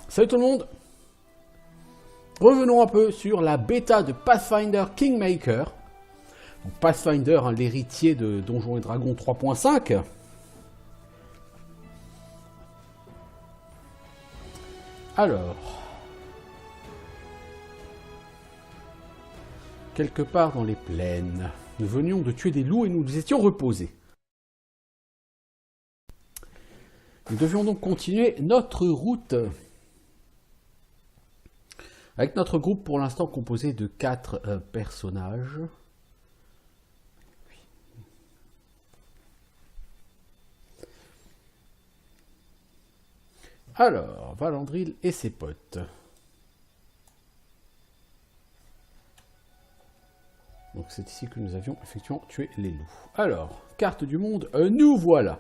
Salut tout le monde. Revenons un peu sur la bêta de Pathfinder Kingmaker. Donc Pathfinder, hein, l'héritier de Donjons et Dragons 3.5. Alors, quelque part dans les plaines, nous venions de tuer des loups et nous nous étions reposés. Nous devions donc continuer notre route avec notre groupe pour l'instant composé de 4 personnages. Alors, Valandril et ses potes. Donc c'est ici que nous avions effectivement tué les loups. Alors, carte du monde, nous voilà.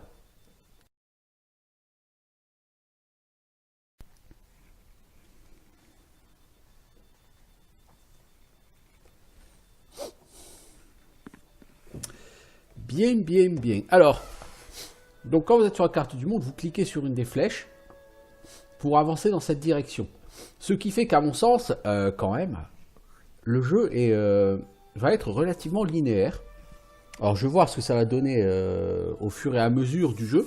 Bien. Alors, donc quand vous êtes sur la carte du monde, vous cliquez sur une des flèches pour avancer dans cette direction. Ce qui fait qu'à mon sens, quand même, le jeu va être relativement linéaire. Alors je vais voir ce que ça va donner au fur et à mesure du jeu.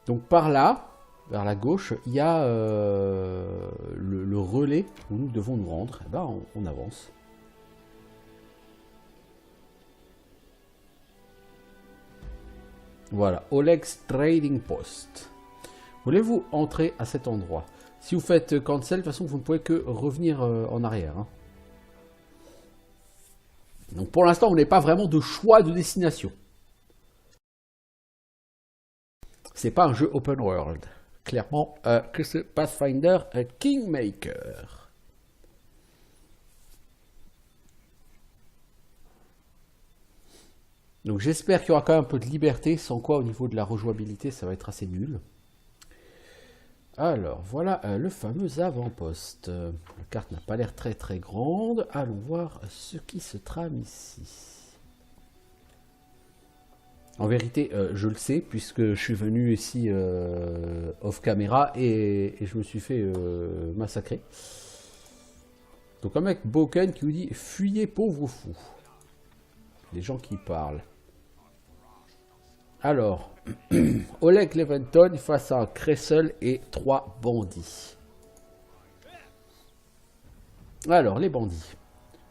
Donc par là, vers la gauche, il y a le relais où nous devons nous rendre. Et ben, on avance. Voilà, Oleg's Trading Post. Voulez-vous entrer à cet endroit? Si vous faites cancel, de toute façon, vous ne pouvez que revenir en arrière. Hein. Donc pour l'instant, vous n'avez pas vraiment de choix de destination. C'est pas un jeu open world. Clairement, que c'est Pathfinder Kingmaker. Donc j'espère qu'il y aura quand même un peu de liberté, sans quoi au niveau de la rejouabilité, ça va être assez nul. Alors, voilà le fameux avant-poste. La carte n'a pas l'air très grande. Allons voir ce qui se trame ici. En vérité, je le sais, puisque je suis venu ici off caméra et je me suis fait massacrer. Donc un mec Boken qui vous dit « Fuyez pauvre fou ». Les gens qui parlent. Alors, Oleg Leventon face à un Kressel et 3 bandits. Alors, les bandits.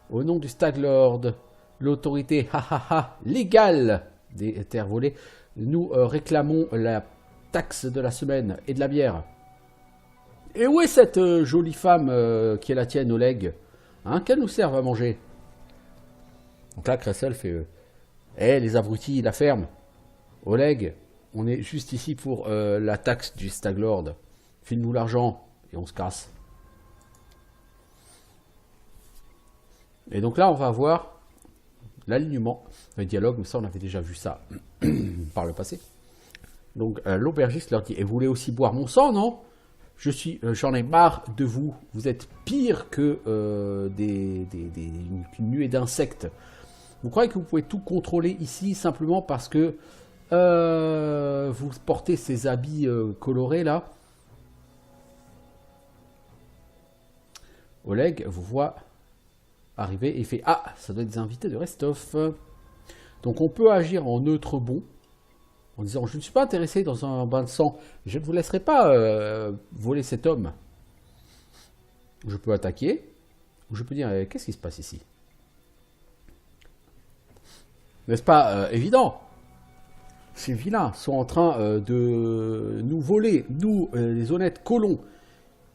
Au nom du Staglord, l'autorité légale des terres volées, nous réclamons la taxe de la semaine et de la bière. Et où est cette jolie femme qui est la tienne, Oleg, hein, qu'elle nous serve à manger? Donc là, Kressel fait les abrutis, la ferme. Oleg, on est juste ici pour la taxe du Staglord. File-nous l'argent et on se casse. Et donc là, on va voir l'alignement, le dialogue, mais ça, on avait déjà vu ça par le passé. Donc l'aubergiste leur dit « Et vous voulez aussi boire mon sang, non ? J'en ai marre de vous. Vous êtes pire que une nuée d'insectes. Vous croyez que vous pouvez tout contrôler ici simplement parce que vous portez ces habits colorés là. » Oleg vous voit arriver et fait « Ah, ça doit être des invités de Restov. » Donc on peut agir en neutre bon, en disant « Je ne suis pas intéressé dans un bain de sang. Je ne vous laisserai pas voler cet homme. » Je peux attaquer, ou je peux dire « Qu'est-ce qui se passe ici ?» N'est-ce pas évident? Ces vilains sont en train de nous voler, nous, les honnêtes colons.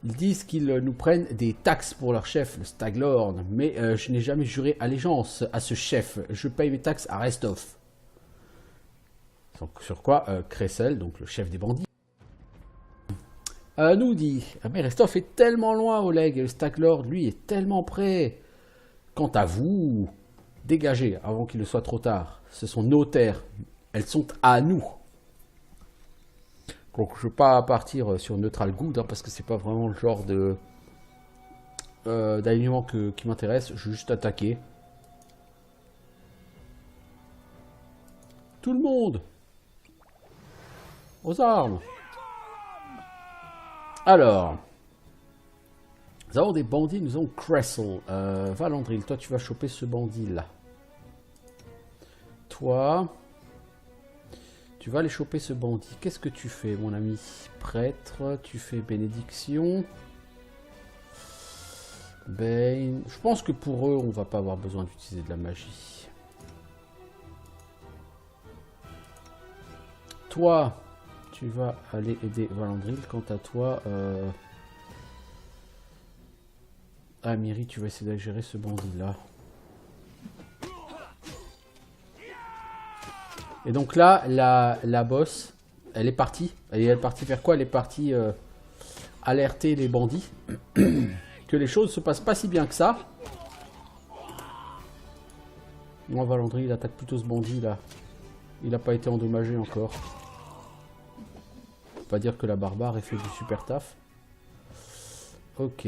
Ils disent qu'ils nous prennent des taxes pour leur chef, le Staglord, mais je n'ai jamais juré allégeance à ce chef. Je paye mes taxes à Restov. Sur quoi Kressel, donc le chef des bandits, nous dit « Mais Restov est tellement loin, Oleg, et le Staglord, lui, est tellement près. Quant à vous, dégagez avant qu'il ne soit trop tard. Ce sont nos terres. Elles sont à nous. » Donc je ne vais pas partir sur Neutral Good, hein, parce que c'est pas vraiment le genre d'alignement qui m'intéresse. Je vais juste attaquer. Tout le monde aux armes. Alors, nous avons des bandits, nous avons Cressel. Valandril, toi tu vas choper ce bandit là. Toi, tu vas aller choper ce bandit. Qu'est-ce que tu fais, mon ami? Prêtre, tu fais bénédiction. Ben, je pense que pour eux, on va pas avoir besoin d'utiliser de la magie. Toi, tu vas aller aider Valandril. Quant à toi, Amiri, tu vas essayer de gérer ce bandit-là. Et donc là, la boss, elle est partie. Elle est partie faire quoi? Elle est partie alerter les bandits. Que les choses se passent pas si bien que ça. Moi, Valandry, il attaque plutôt ce bandit là. Il n'a pas été endommagé encore. Faut pas dire que la barbare ait fait du super taf. Ok.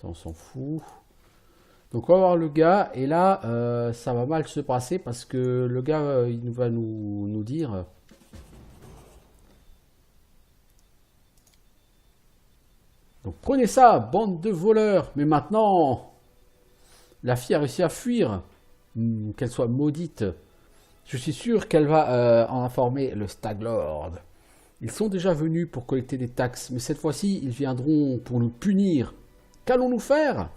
Ça, on s'en fout. Donc on va voir le gars. Et là, ça va mal se passer parce que le gars, il va nous dire... Donc prenez ça, bande de voleurs. Mais maintenant, la fille a réussi à fuir. Qu'elle soit maudite. Je suis sûr qu'elle va en informer le Stag Lord. Ils sont déjà venus pour collecter des taxes, mais cette fois-ci, ils viendront pour nous punir. Qu'allons-nous faire?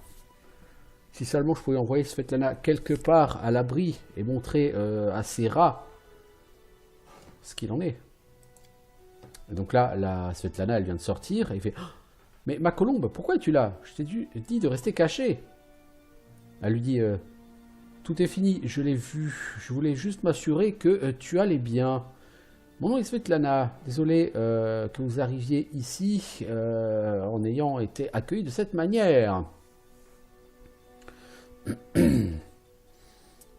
Si seulement je pouvais envoyer Svetlana quelque part à l'abri et montrer à ses rats ce qu'il en est. Et donc là, la Svetlana, elle vient de sortir et il fait... Mais ma colombe, pourquoi es-tu là? Je t'ai dit de rester caché. Elle lui dit, tout est fini, je l'ai vu. Je voulais juste m'assurer que tu allais bien. Mon nom est Svetlana. Désolé que vous arriviez ici en ayant été accueilli de cette manière.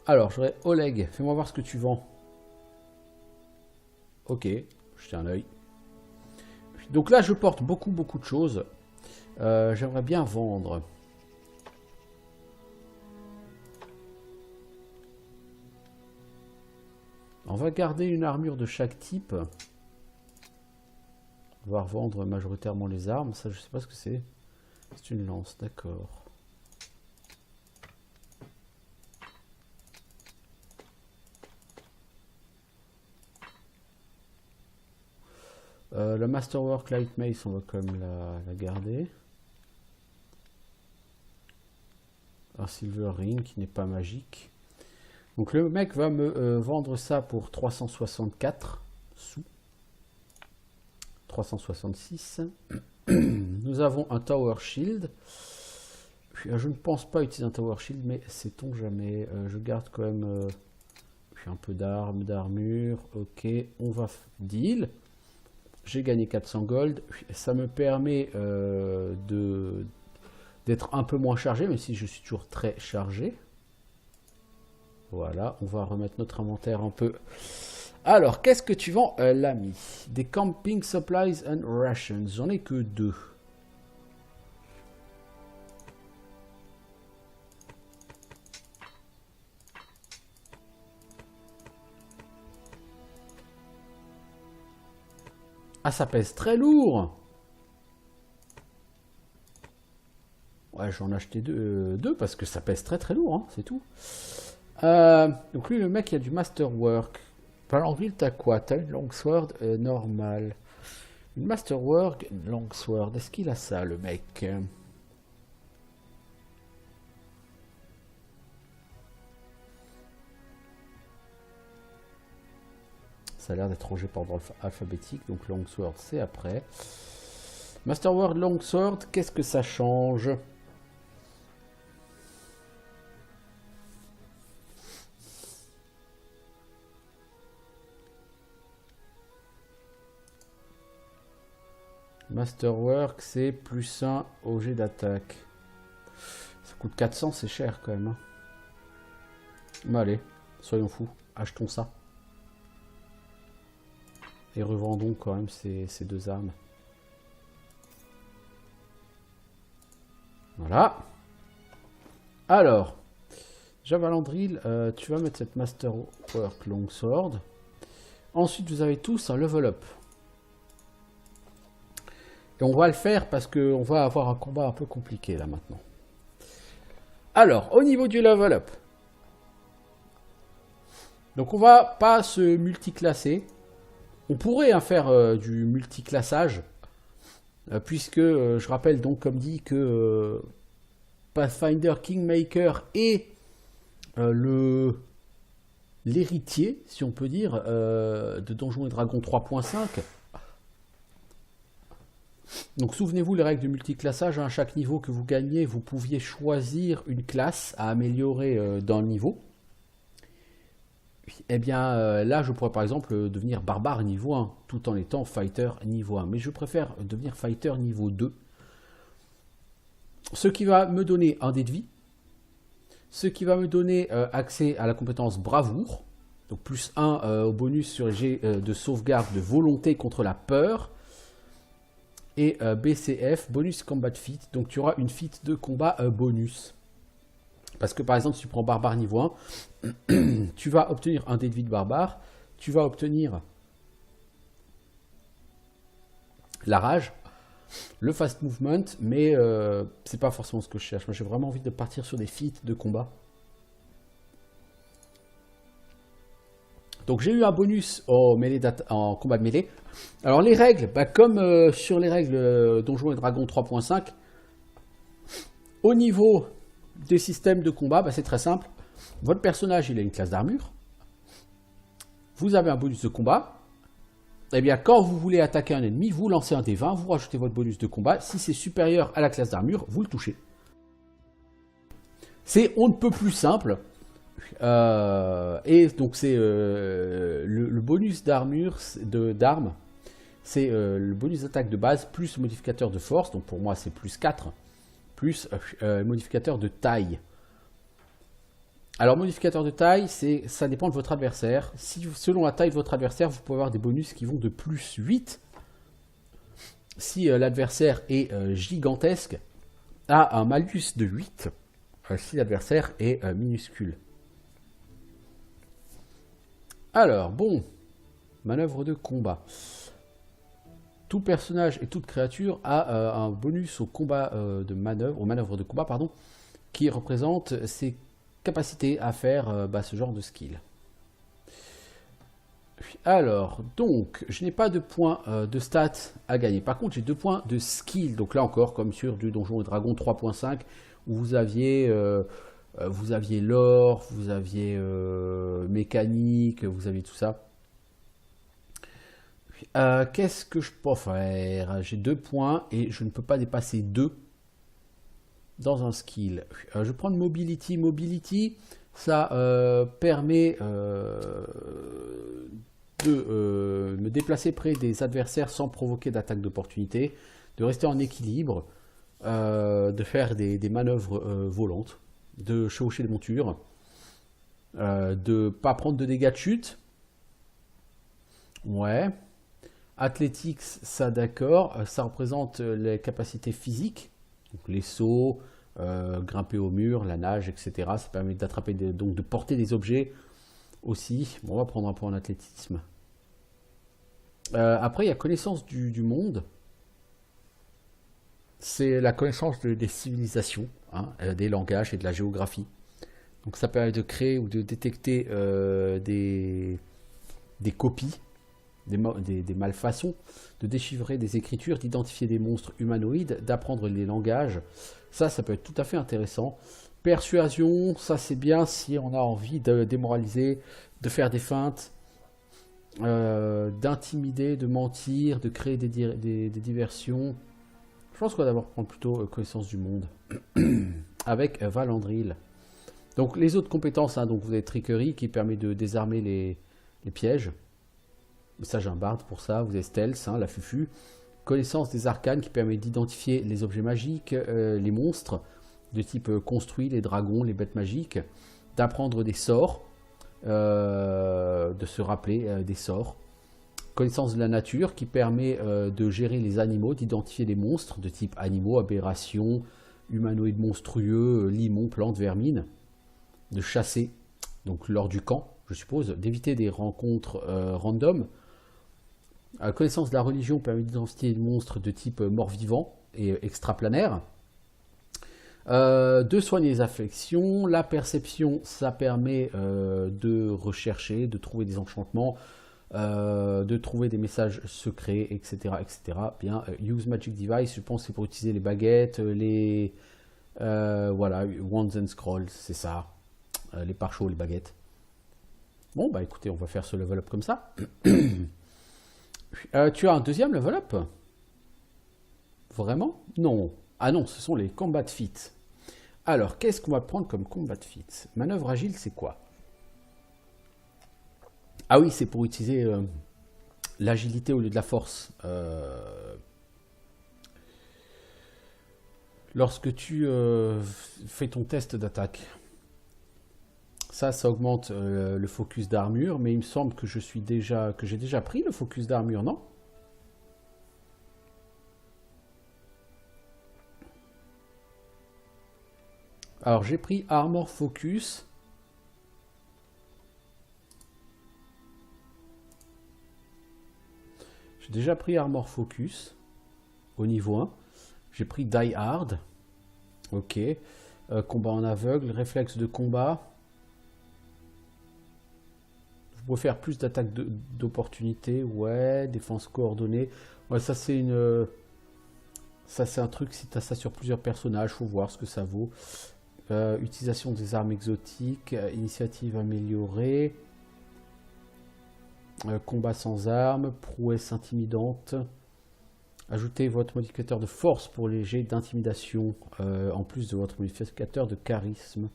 Alors, j'aurais Oleg. Fais-moi voir ce que tu vends. Ok, jetez un œil. Donc là, je porte beaucoup de choses. J'aimerais bien vendre. On va garder une armure de chaque type. On va revendre majoritairement les armes. Ça, je sais pas ce que c'est. C'est une lance, d'accord. Le Masterwork Light Mace, on va quand même la garder. Un Silver Ring qui n'est pas magique. Donc le mec va me vendre ça pour 364 sous. 366. Nous avons un Tower Shield. Puis, je ne pense pas utiliser un Tower Shield, mais sait-on jamais. Je garde quand même puis un peu d'armes, d'armure. Ok, on va deal. J'ai gagné 400 gold. Ça me permet d'être un peu moins chargé, même si je suis toujours très chargé. Voilà, on va remettre notre inventaire un peu. Alors, qu'est-ce que tu vends, l'ami? Des camping supplies and rations. J'en ai que 2. Ah, ça pèse très lourd. Ouais, j'en ai acheté deux parce que ça pèse très lourd, hein, c'est tout. Donc lui, le mec, il a du Masterwork. Valandril, t'as quoi? T'as une Longsword normale. Une Masterwork, une Longsword. Est-ce qu'il a ça, le mec? Ça a l'air d'être rangé par ordre alphabétique, donc Longsword, c'est après. Masterwork, Longsword, qu'est-ce que ça change? Masterwork, c'est plus 1 au jet d'attaque. Ça coûte 400, c'est cher quand même. Hein. Mais allez, soyons fous, achetons ça. Et revendons quand même ces deux armes. Voilà. Alors, Javalandril, tu vas mettre cette Masterwork Longsword. Ensuite, vous avez tous un level up. Et on va le faire parce qu'on va avoir un combat un peu compliqué là maintenant. Alors, au niveau du level up. Donc on va pas se multiclasser. On pourrait faire du multiclassage. Puisque, je rappelle donc comme dit que Pathfinder Kingmaker est l'héritier, si on peut dire, de Donjons et Dragons 3.5. Donc souvenez-vous les règles du multiclassage, à chaque niveau que vous gagnez, vous pouviez choisir une classe à améliorer dans le niveau. Et bien là je pourrais par exemple devenir barbare niveau 1, tout en étant fighter niveau 1. Mais je préfère devenir fighter niveau 2. Ce qui va me donner un dé de vie. Ce qui va me donner accès à la compétence bravoure. Donc plus 1 au bonus sur les jets de sauvegarde de volonté contre la peur. Et BCF, bonus combat feat, donc tu auras une feat de combat bonus. Parce que par exemple, si tu prends barbare niveau 1, tu vas obtenir un dé de vie de barbare, tu vas obtenir la rage, le fast movement, mais c'est pas forcément ce que je cherche. Moi j'ai vraiment envie de partir sur des feats de combat. Donc j'ai eu un bonus en combat de mêlée. Alors les règles, comme sur les règles Donjons et Dragons 3.5, au niveau des systèmes de combat, c'est très simple. Votre personnage il a une classe d'armure. Vous avez un bonus de combat. Et bien quand vous voulez attaquer un ennemi, vous lancez un dé 20, vous rajoutez votre bonus de combat. Si c'est supérieur à la classe d'armure, vous le touchez. C'est on ne peut plus simple. Et donc c'est le bonus d'armure, d'armes, c'est le bonus d'attaque de base plus le modificateur de force, donc pour moi c'est plus 4, plus le modificateur de taille. Alors modificateur de taille, ça dépend de votre adversaire. Si selon la taille de votre adversaire, vous pouvez avoir des bonus qui vont de plus 8. Si l'adversaire est gigantesque, a un malus de 8, si l'adversaire est minuscule. Alors, bon, manœuvre de combat. Tout personnage et toute créature a un bonus au combat de manœuvre, aux manœuvres de combat, pardon, qui représente ses capacités à faire ce genre de skill. Alors, donc, je n'ai pas de points de stats à gagner. Par contre, j'ai 2 points de skill. Donc là encore, comme sur du Donjons et Dragons 3.5, où vous aviez l'or, vous aviez mécanique, vous aviez tout ça. Qu'est-ce que je peux faire? J'ai 2 points et je ne peux pas dépasser 2 dans un skill. Je prends le mobility. Mobility, ça permet de me déplacer près des adversaires sans provoquer d'attaque d'opportunité, de rester en équilibre, de faire des manœuvres volantes, de chevaucher des montures, de ne pas prendre de dégâts de chute. Ouais. Athletics, ça d'accord, ça représente les capacités physiques, donc les sauts, grimper au mur, la nage, etc. Ça permet d'attraper, donc de porter des objets aussi. Bon, on va prendre un point en athlétisme. Après, il y a connaissance du monde. C'est la connaissance des civilisations, des langages et de la géographie. Donc ça permet de créer ou de détecter des copies, des malfaçons, de déchiffrer des écritures, d'identifier des monstres humanoïdes, d'apprendre les langages. Ça peut être tout à fait intéressant. Persuasion, ça c'est bien si on a envie de démoraliser, de faire des feintes, d'intimider, de mentir, de créer des diversions. Je pense qu'on va d'abord prendre plutôt connaissance du monde avec Valandril. Donc les autres compétences, donc vous avez trickerie qui permet de désarmer les pièges. Ça j'ai un barde pour ça. Vous avez stealth, la fufu. Connaissance des arcanes qui permet d'identifier les objets magiques, les monstres de type construit, les dragons, les bêtes magiques, d'apprendre des sorts, de se rappeler des sorts. Connaissance de la nature qui permet de gérer les animaux, d'identifier les monstres de type animaux, aberrations, humanoïdes monstrueux, limons, plantes, vermines, de chasser, donc lors du camp, je suppose, d'éviter des rencontres random, Connaissance de la religion permet d'identifier des monstres de type mort-vivant et extraplanaire. De soigner les affections. La perception, ça permet de rechercher, de trouver des enchantements, de trouver des messages secrets, etc. etc. Bien, use magic device, je pense que c'est pour utiliser les baguettes, les voilà, wands and scrolls, c'est ça, les pare-chauds, les baguettes. Bon, bah écoutez, on va faire ce level up comme ça. Tu as un deuxième level up? Vraiment? Non. Ah non, ce sont les combat feats. Alors, qu'est-ce qu'on va prendre comme combat feats? Manœuvre agile, c'est quoi? Ah oui, c'est pour utiliser l'agilité au lieu de la force. Lorsque tu fais ton test d'attaque. Ça augmente le focus d'armure, mais il me semble que j'ai déjà pris le focus d'armure, non? Alors j'ai pris Armor Focus. J'ai déjà pris Armor Focus au niveau 1. J'ai pris Die Hard. Ok. Combat en aveugle, réflexe de combat. Vous pouvez faire plus d'attaques d'opportunité. Ouais, défense coordonnée. Ouais, ça c'est une... Ça c'est un truc, si tu as ça sur plusieurs personnages, faut voir ce que ça vaut. Utilisation des armes exotiques, initiative améliorée, combat sans armes, prouesse intimidante. Ajoutez votre modificateur de force pour les jets d'intimidation, en plus de votre modificateur de charisme.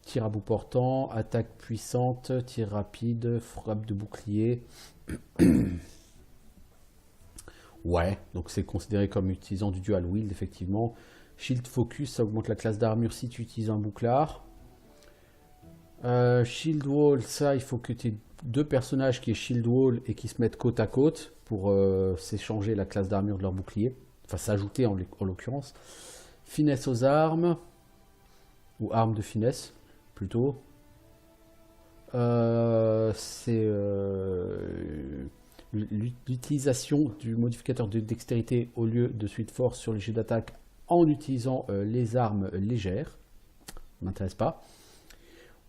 Tir à bout portant, attaque puissante, tir rapide, frappe de bouclier. Ouais, donc c'est considéré comme utilisant du dual wield, effectivement. Shield Focus, ça augmente la classe d'armure si tu utilises un bouclard. Shield Wall, ça, il faut que tu aies deux personnages qui aient Shield Wall et qui se mettent côte à côte pour s'échanger la classe d'armure de leur bouclier. Enfin, s'ajouter en l'occurrence. Finesse aux armes. Ou armes de finesse, plutôt. C'est l'utilisation du modificateur de dextérité au lieu de suite force sur les jets d'attaque en utilisant les armes légères. M'intéresse pas.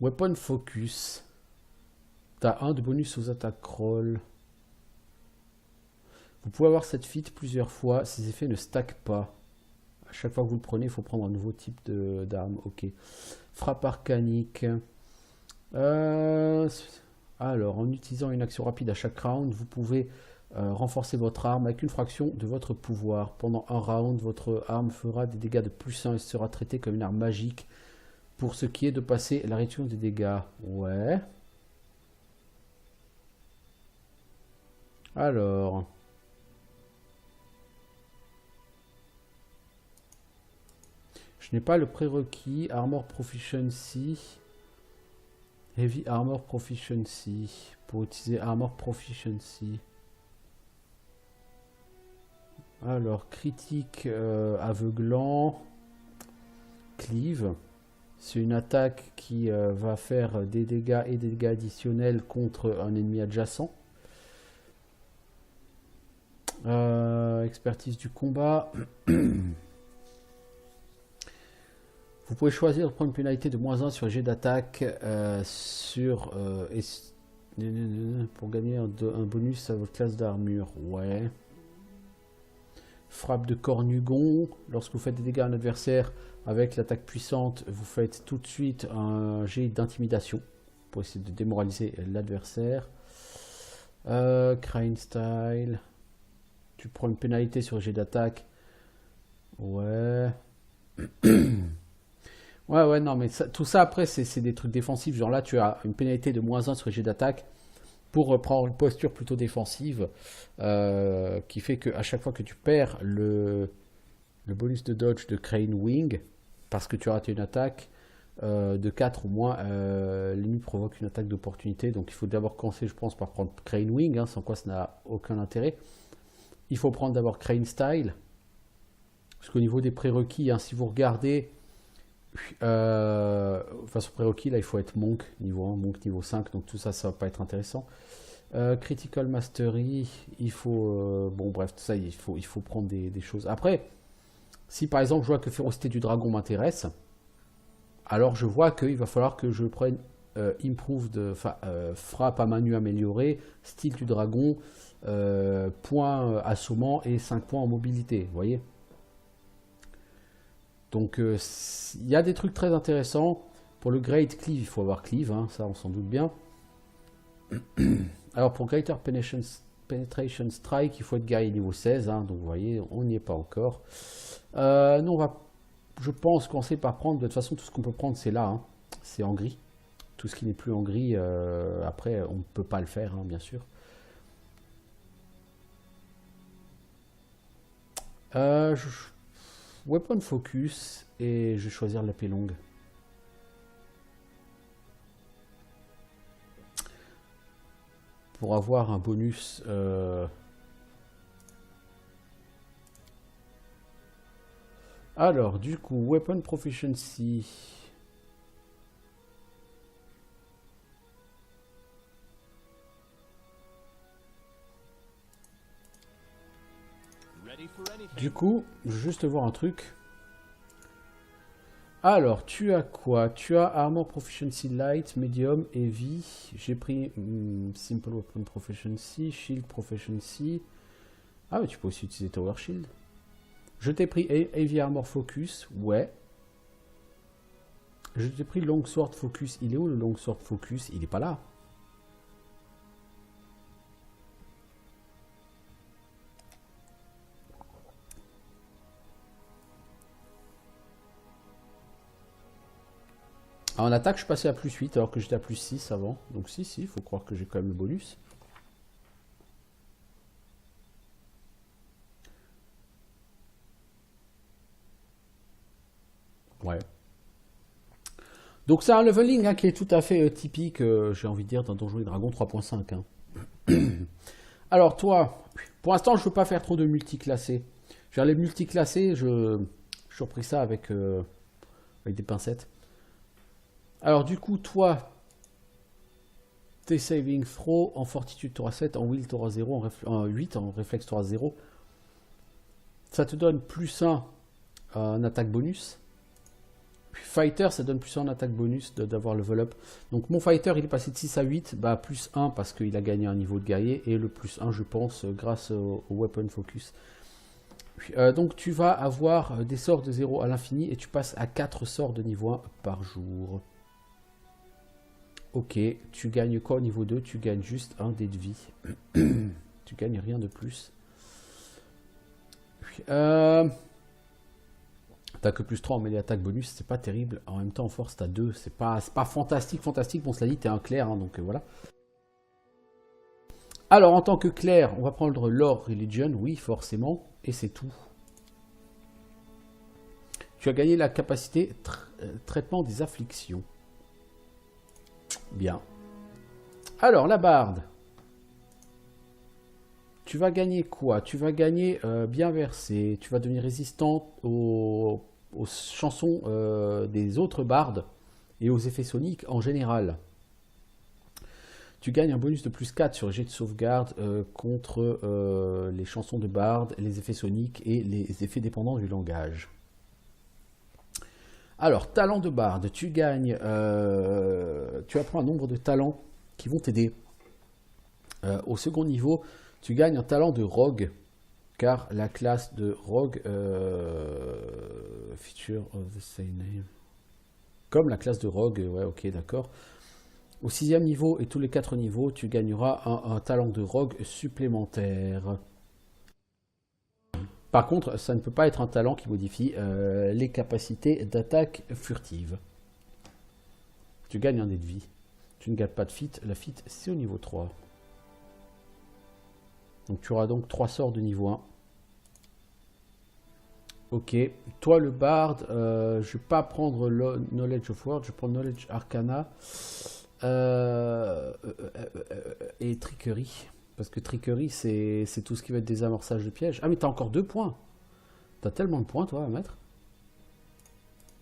Weapon Focus. T'as un de bonus aux attaques roll. Vous pouvez avoir cette feat plusieurs fois. Ces effets ne stackent pas. À chaque fois que vous le prenez, il faut prendre un nouveau type d'arme. Ok. Frappe arcanique. Alors, en utilisant une action rapide à chaque round, vous pouvez renforcer votre arme avec une fraction de votre pouvoir. Pendant un round, votre arme fera des dégâts de plus 1 et sera traitée comme une arme magique pour ce qui est de passer la réduction des dégâts. Ouais. Alors. Je n'ai pas le prérequis. Armor Proficiency. Heavy Armor Proficiency. Pour utiliser Armor Proficiency. Alors, critique aveuglant. Cleave. C'est une attaque qui va faire des dégâts et des dégâts additionnels contre un ennemi adjacent. Expertise du combat. Vous pouvez choisir de prendre une pénalité de -1 sur les jets d'attaque pour gagner un bonus à votre classe d'armure. Ouais. Frappe de cornugon. Lorsque vous faites des dégâts à un adversaire avec l'attaque puissante, vous faites tout de suite un jet d'intimidation pour essayer de démoraliser l'adversaire. Crane Style. Tu prends une pénalité sur le jet d'attaque. Ouais. Ouais, non, mais tout ça après, c'est des trucs défensifs. Genre là, tu as une pénalité de -1 sur le jet d'attaque pour prendre une posture plutôt défensive qui fait qu'à chaque fois que tu perds le bonus de dodge de Crane Wing, parce que tu as raté une attaque de 4 ou moins, l'ennemi provoque une attaque d'opportunité. Donc il faut d'abord commencer, je pense, par prendre Crane Wing, hein, sans quoi ça n'a aucun intérêt. Il faut prendre d'abord Crane Style, parce qu'au niveau des prérequis, hein, si vous regardez, façon prérequis, là il faut être Monk niveau 1, Monk niveau 5, donc tout ça, ça va pas être intéressant. Critical Mastery, il faut... bon bref, ça, il faut prendre des choses. Après, si par exemple je vois que Férocité du Dragon m'intéresse, alors je vois qu'il va falloir que je prenne Improved, frappe à main nue améliorée, style du dragon, points assommant et 5 points en mobilité, vous voyez. Donc il y a des trucs très intéressants. Pour le Great Cleave, il faut avoir Cleave, hein, ça on s'en doute bien. Alors pour Greater Penetration Strike, il faut être guerrier niveau 16, hein, donc vous voyez, on n'y est pas encore. Nous on va, je pense, commencer par prendre, de toute façon tout ce qu'on peut prendre c'est là, hein, c'est en gris. Tout ce qui n'est plus en gris, après on ne peut pas le faire, hein, bien sûr. Weapon Focus, et je vais choisir l'épée longue. Pour avoir un bonus... Alors, du coup, Weapon Proficiency... Du coup, je veux juste voir un truc. Alors, tu as quoi? Tu as Armor Proficiency Light, Medium, Heavy. J'ai pris Simple Weapon Proficiency, Shield Proficiency. Ah, mais tu peux aussi utiliser Tower Shield. Je t'ai pris Heavy Armor Focus, ouais. Je t'ai pris Longsword Focus. Il est où le Longsword Focus? Il est pas là. En attaque, je suis passé à plus 8 alors que j'étais à plus 6 avant. Donc si, il faut croire que j'ai quand même le bonus. Ouais. Donc c'est un leveling hein, qui est tout à fait typique, j'ai envie de dire, d'un Donjons et Dragons 3.5. Hein. Alors toi, pour l'instant, je ne veux pas faire trop de multiclassés. Les multiclassés, je repris ça avec des pincettes. Alors du coup, toi, tes saving throw en fortitude tu auras 7, en will tu auras 0, en 8, en réflexe tu auras 0. Ça te donne plus 1 en attaque bonus. Puis fighter, ça donne plus 1 en attaque bonus d'avoir level up. Donc mon fighter, il est passé de 6 à 8, bah plus 1 parce qu'il a gagné un niveau de guerrier, et le plus 1, je pense, grâce au weapon focus. Puis, donc tu vas avoir des sorts de 0 à l'infini, et tu passes à 4 sorts de niveau 1 par jour. Ok, tu gagnes quoi au niveau 2? Tu gagnes juste un dé de vie. Tu gagnes rien de plus. T'as que plus 3 en mêlée attaque bonus, c'est pas terrible. En même temps, en force, t'as 2. C'est pas fantastique. Bon, cela dit, t'es un clerc, hein, donc voilà. Alors, en tant que clerc, on va prendre Lore Religion, oui, forcément, et c'est tout. Tu as gagné la capacité traitement des afflictions. Bien. Alors, la barde. Tu vas gagner quoi? Tu vas gagner bien versé. Tu vas devenir résistant aux chansons des autres bardes et aux effets soniques en général. Tu gagnes un bonus de plus 4 sur les jets de sauvegarde contre les chansons de barde, les effets soniques et les effets dépendants du langage. Alors, talent de barde, tu gagnes, tu apprends un nombre de talents qui vont t'aider. Au second niveau, tu gagnes un talent de rogue, car la classe de rogue feature of the same name. Comme la classe de rogue, ouais, ok, d'accord. Au 6e niveau et tous les 4 niveaux, tu gagneras un talent de rogue supplémentaire. Par contre, ça ne peut pas être un talent qui modifie les capacités d'attaque furtive. Tu gagnes un dé de vie. Tu ne gagnes pas de feat. La feat, c'est au niveau 3. Donc tu auras donc 3 sorts de niveau 1. Ok. Toi, le bard, je ne vais pas prendre Knowledge of Words, je vais prendre Knowledge Arcana et Trickery. Parce que Trickery, c'est tout ce qui va être désamorçage de pièges. Ah, mais t'as encore 2 points. T'as tellement de points, toi, à mettre.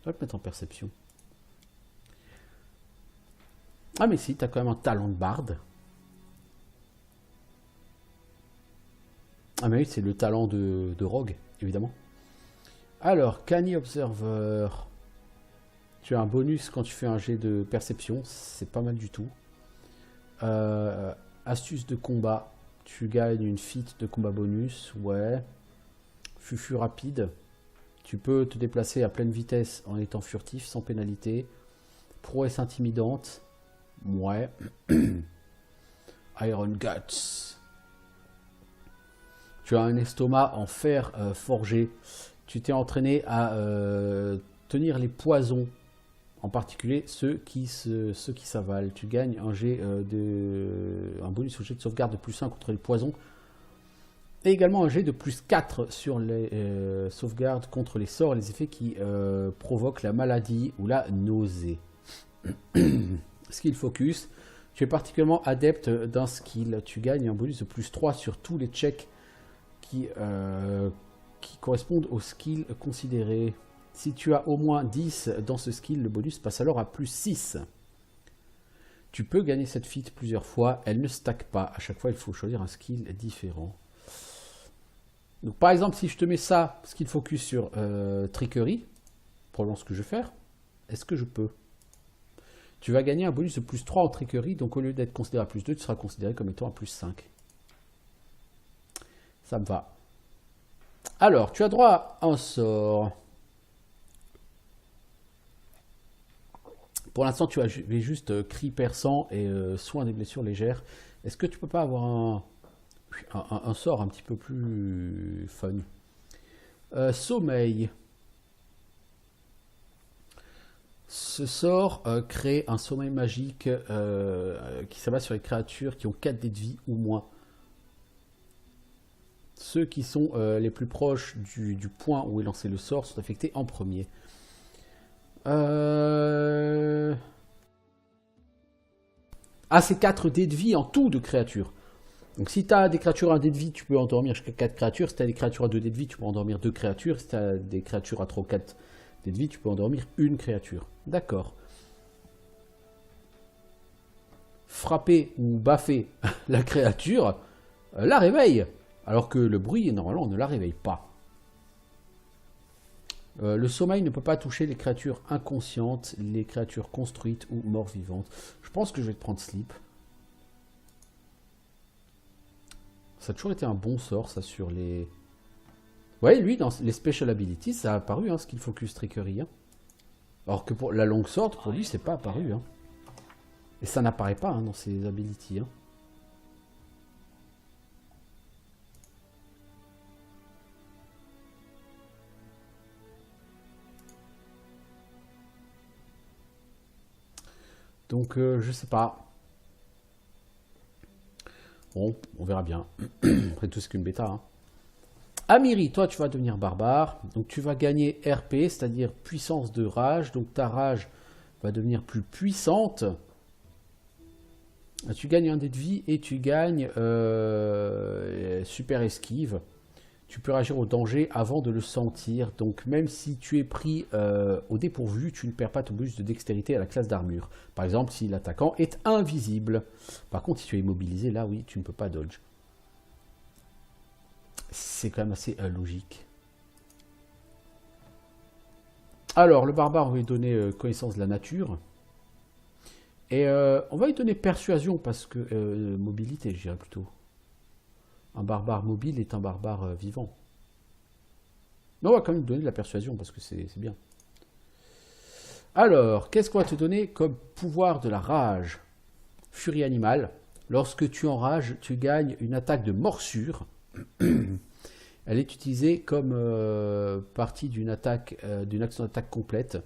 Je vais te mettre en perception. Ah, mais si, t'as quand même un talent de barde. Ah mais oui, c'est le talent de Rogue, évidemment. Alors, Canny Observer. Tu as un bonus quand tu fais un jet de perception, c'est pas mal du tout. Astuce de combat, tu gagnes une feat de combat bonus, ouais. Fufu rapide, tu peux te déplacer à pleine vitesse en étant furtif, sans pénalité. Prouesse intimidante, ouais. Iron Guts. Tu as un estomac en fer forgé. Tu t'es entraîné à tenir les poisons, en particulier ceux qui s'avalent. Tu gagnes un bonus au jet de sauvegarde de plus 1 contre les poisons. Et également un jet de plus 4 sur les sauvegardes contre les sorts et les effets qui provoquent la maladie ou la nausée. Skill Focus. Tu es particulièrement adepte d'un skill. Tu gagnes un bonus de plus 3 sur tous les checks qui correspondent au skill considéré. Si tu as au moins 10 dans ce skill, le bonus passe alors à plus 6. Tu peux gagner cette feat plusieurs fois. Elle ne stack pas. À chaque fois, il faut choisir un skill différent. Donc, par exemple, si je te mets ça, skill focus sur trickerie, probablement ce que je vais faire, est-ce que je peux? Tu vas gagner un bonus de plus 3 en trickerie, donc au lieu d'être considéré à plus 2, tu seras considéré comme étant à plus 5. Ça me va. Alors, tu as droit à un sort. Pour l'instant, tu as juste cri perçant et soin des blessures légères. Est-ce que tu peux pas avoir un sort un petit peu plus fun? Sommeil. Ce sort crée un sommeil magique qui s'abat sur les créatures qui ont 4 dés de vie ou moins. Ceux qui sont les plus proches du point où est lancé le sort sont affectés en premier. Ah, c'est 4 dés de vie en tout de créatures. Donc si tu as des créatures à 1 dé de vie, tu peux endormir jusqu'à 4 créatures. Si tu as des créatures à 2 dés de vie, tu peux endormir 2 créatures. Si tu as des créatures à 3 ou 4 dés de vie, tu peux endormir une créature. D'accord. Frapper ou baffer la créature la réveille. Alors que le bruit, normalement, ne la réveille pas. Le sommeil ne peut pas toucher les créatures inconscientes, les créatures construites ou mort-vivantes. Je pense que je vais te prendre Sleep. Ça a toujours été un bon sort, ça, sur les... Ouais, lui, dans les Special Abilities, ça a apparu, hein, Skill Focus Trickery. Hein. Alors que pour la longue sword, pour lui, c'est pas apparu. Hein. Et ça n'apparaît pas hein, dans ses abilities. Hein. Donc, je sais pas. Bon, on verra bien. Après tout, c'est qu'une bêta. Hein. Amiri, toi, tu vas devenir barbare. Donc, tu vas gagner RP, c'est-à-dire puissance de rage. Donc, ta rage va devenir plus puissante. Tu gagnes un dé de vie et tu gagnes super esquive. Tu peux réagir au danger avant de le sentir. Donc même si tu es pris au dépourvu, tu ne perds pas ton bonus de dextérité à la classe d'armure. Par exemple, si l'attaquant est invisible. Par contre, si tu es immobilisé, là oui, tu ne peux pas dodge. C'est quand même assez logique. Alors, le barbare, on va lui donner connaissance de la nature. Et on va lui donner persuasion parce que mobilité, je dirais plutôt. Un barbare mobile est un barbare vivant. Mais on va quand même donner de la persuasion parce que c'est bien. Alors, qu'est-ce qu'on va te donner comme pouvoir de la rage? Furie animale. Lorsque tu enrages, tu gagnes une attaque de morsure. Elle est utilisée comme partie d'une attaque, d'une action d'attaque complète.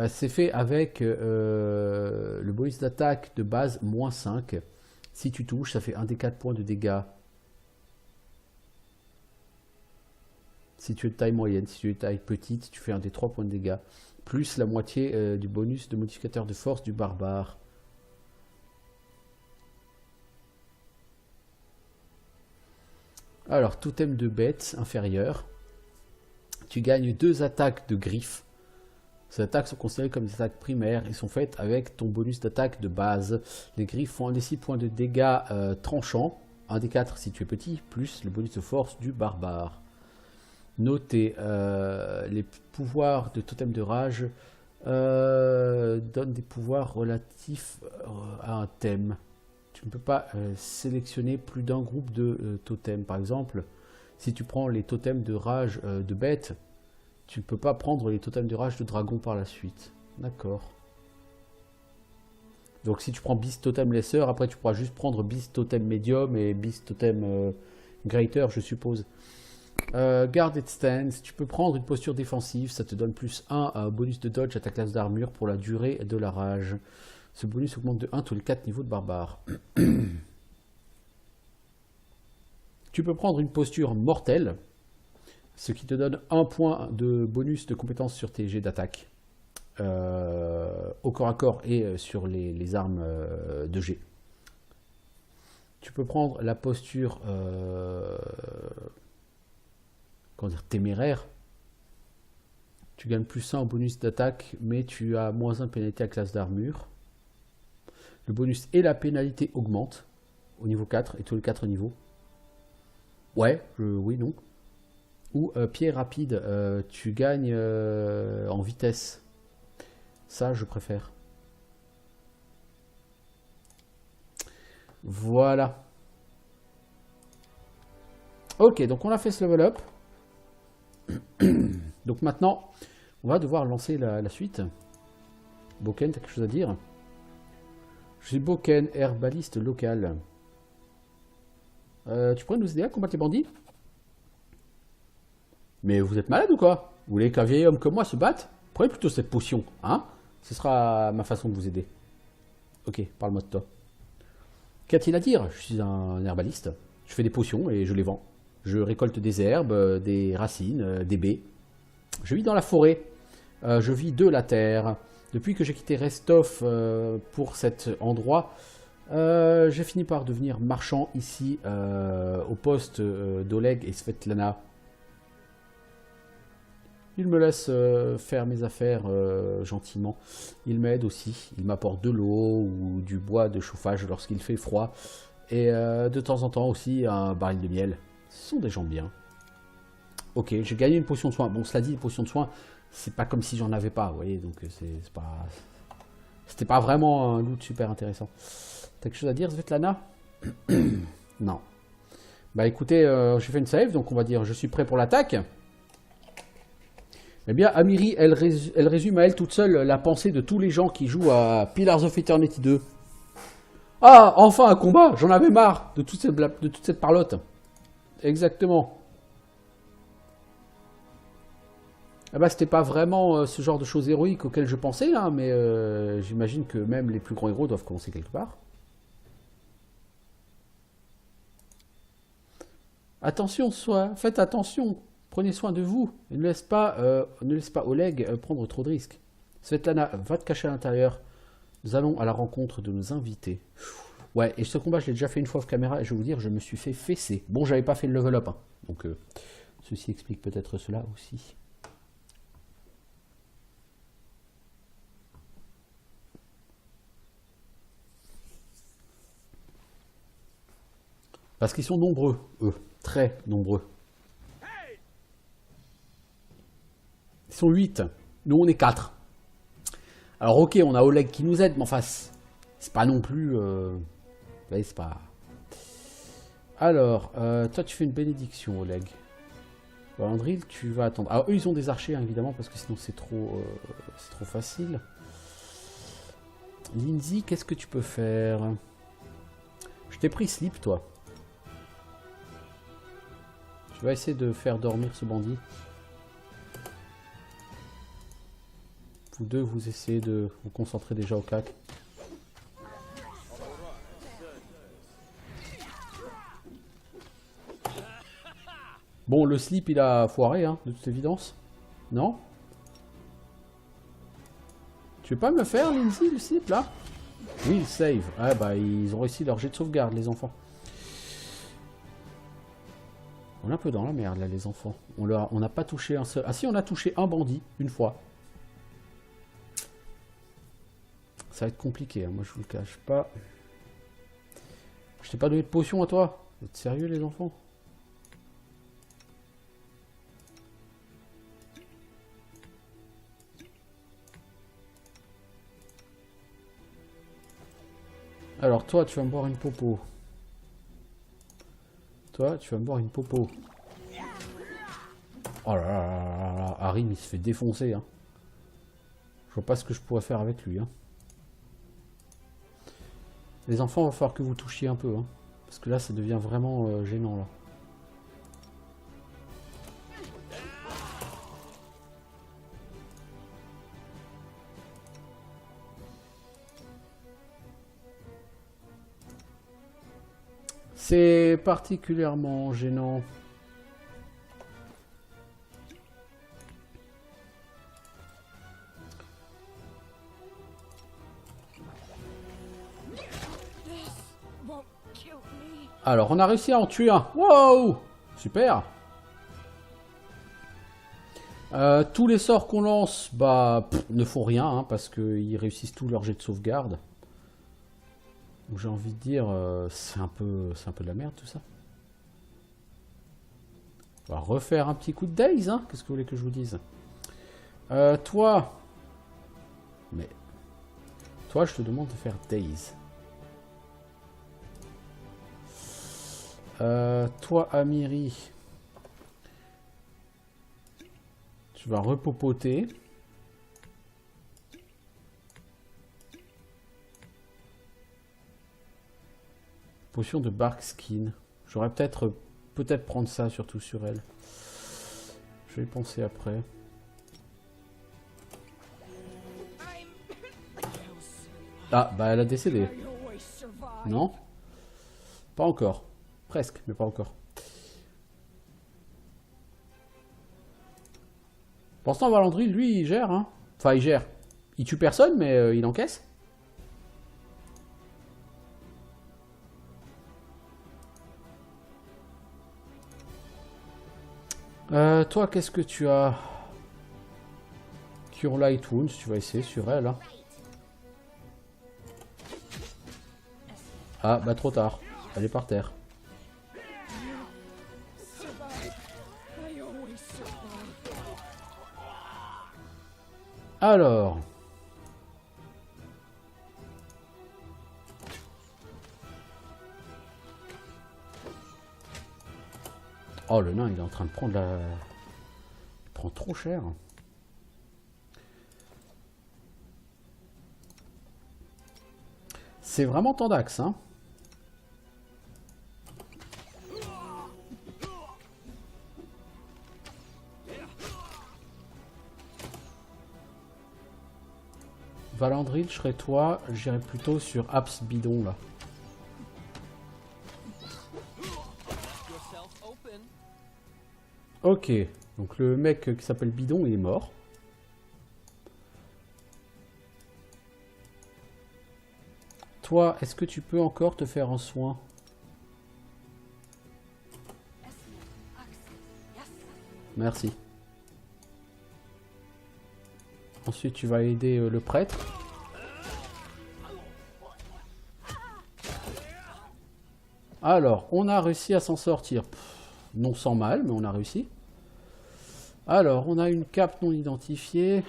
C'est fait avec le bonus d'attaque de base moins 5. Si tu touches, ça fait 1 des 4 points de dégâts. Si tu es de taille moyenne, si tu es de taille petite, tu fais 1 des 3 points de dégâts. Plus la moitié du bonus de modificateur de force du barbare. Alors, totem de bête inférieur. Tu gagnes 2 attaques de griffes. Ces attaques sont considérées comme des attaques primaires et sont faites avec ton bonus d'attaque de base. Les griffes font 1 des 6 points de dégâts tranchants. 1 des 4 si tu es petit, plus le bonus de force du barbare. Notez, les pouvoirs de totem de rage donnent des pouvoirs relatifs à un thème. Tu ne peux pas sélectionner plus d'un groupe de totems. Par exemple, si tu prends les totems de rage de bête, tu ne peux pas prendre les totems de rage de dragon par la suite. D'accord. Donc si tu prends Beast Totem Lesser, après tu pourras juste prendre Beast Totem Medium et Beast Totem Greater, je suppose. Guarded Stance, tu peux prendre une posture défensive, ça te donne plus 1 bonus de dodge à ta classe d'armure pour la durée de la rage. Ce bonus augmente de 1 tous les 4 niveaux de barbare. Tu peux prendre une posture mortelle, ce qui te donne 1 point de bonus de compétence sur tes jets d'attaque. Au corps à corps et sur les armes de jet. Tu peux prendre la posture comment dire, téméraire. Tu gagnes plus 1 en bonus d'attaque, mais tu as moins 1 pénalité à classe d'armure. Le bonus et la pénalité augmentent au niveau 4 et tous les 4 niveaux. Ouais, oui, non. Ou pied rapide, tu gagnes en vitesse. Ça, je préfère. Voilà. Ok, donc on a fait ce level up. Donc maintenant, on va devoir lancer la suite. Boken, t'as quelque chose à dire? Je suis Boken, herbaliste local. Tu pourrais nous aider à combattre les bandits? Mais vous êtes malade ou quoi? Vous voulez qu'un vieil homme comme moi se batte? Prenez plutôt cette potion, hein? Ce sera ma façon de vous aider. Ok, parle-moi de toi. Qu'a-t-il à dire? Je suis un herbaliste. Je fais des potions et je les vends. Je récolte des herbes, des racines, des baies. Je vis dans la forêt. Je vis de la terre. Depuis que j'ai quitté Restov pour cet endroit, j'ai fini par devenir marchand ici au poste d'Oleg et Svetlana. Il me laisse faire mes affaires gentiment. Il m'aide aussi. Il m'apporte de l'eau ou du bois de chauffage lorsqu'il fait froid. Et de temps en temps aussi un baril de miel. Ce sont des gens bien. Ok, j'ai gagné une potion de soin. Bon, cela dit, une potion de soin, c'est pas comme si j'en avais pas, vous voyez. Donc c'est pas... C'était pas vraiment un loot super intéressant. T'as quelque chose à dire, Svetlana? Non. Bah écoutez, j'ai fait une save, donc on va dire je suis prêt pour l'attaque. Eh bien, Amiri, elle résume à elle toute seule la pensée de tous les gens qui jouent à Pillars of Eternity 2. Ah, enfin un combat! J'en avais marre de toute cette parlotte. Exactement. Ah bah, c'était pas vraiment ce genre de choses héroïques auxquelles je pensais, hein, mais j'imagine que même les plus grands héros doivent commencer quelque part. Attention, faites attention. Prenez soin de vous et ne laisse pas Oleg prendre trop de risques. Svetlana, va te cacher à l'intérieur. Nous allons à la rencontre de nos invités. Ouais, et ce combat, je l'ai déjà fait une fois off caméra et je vais vous dire, je me suis fait fesser. Bon, j'avais pas fait le level up, hein, donc ceci explique peut-être cela aussi. Parce qu'ils sont nombreux, eux, très nombreux. Ils sont 8, nous on est 4. Alors ok, on a Oleg qui nous aide, mais enfin, c'est pas non plus... Vous voyez, c'est pas... Alors, toi tu fais une bénédiction, Oleg. Andril, tu vas attendre. Alors eux, ils ont des archers, hein, évidemment, parce que sinon c'est trop facile. Lindsay, qu'est-ce que tu peux faire? Je t'ai pris Sleep, toi. Tu vas essayer de faire dormir ce bandit. Vous deux, vous essayez de vous concentrer déjà au cac. Bon, le slip, il a foiré, hein, de toute évidence. Non? Tu veux pas me le faire, Lindsay, le slip, là? Oui, save. Ah bah, ils ont réussi leur jet de sauvegarde, les enfants. On est un peu dans la merde, là, les enfants. On n'a pas touché un seul... Ah si, on a touché un bandit, une fois. Ça va être compliqué, hein. Moi je vous le cache pas. Je t'ai pas donné de potion à toi? Vous êtes sérieux les enfants? Alors toi, tu vas me boire une popo. Toi, tu vas me boire une popo. Oh là là là là, Harim, il se fait défoncer. Hein. Je vois pas ce que je pourrais faire avec lui. Hein. Les enfants, il va falloir que vous touchiez un peu. Hein. Parce que là, ça devient vraiment gênant. Là. C'est particulièrement gênant. Alors, on a réussi à en tuer un. Wow! Super! Tous les sorts qu'on lance, bah, ne font rien, hein, parce qu'ils réussissent tous leurs jets de sauvegarde. Donc j'ai envie de dire, c'est un peu de la merde tout ça. On va refaire un petit coup de daze, hein. Qu'est-ce que vous voulez que je vous dise? Toi... Mais... Toi, je te demande de faire daze. Toi, Amiri... Tu vas repopoter. Potion de Bark Skin. J'aurais peut-être prendre ça, surtout sur elle. Je vais y penser après. Ah, bah elle a décédé. Non? Pas encore. Presque, mais pas encore. Pour l'instant, Valandry, lui, il gère. Hein. Enfin, il gère. Il tue personne, mais il encaisse. Toi, qu'est-ce que tu as? Cure Light Wounds, tu vas essayer sur elle. Hein. Ah, bah trop tard. Elle est par terre. Alors... Oh, le nain, il est en train de prendre la... Il prend trop cher. C'est vraiment Tandax, hein. Valandril, je serais toi, j'irais plutôt sur Aps Bidon, là. Ok, donc le mec qui s'appelle Bidon, il est mort. Toi, est-ce que tu peux encore te faire un soin? Merci. Ensuite, tu vas aider le prêtre. Alors, on a réussi à s'en sortir. Non sans mal, mais on a réussi. Alors, on a une cape non identifiée.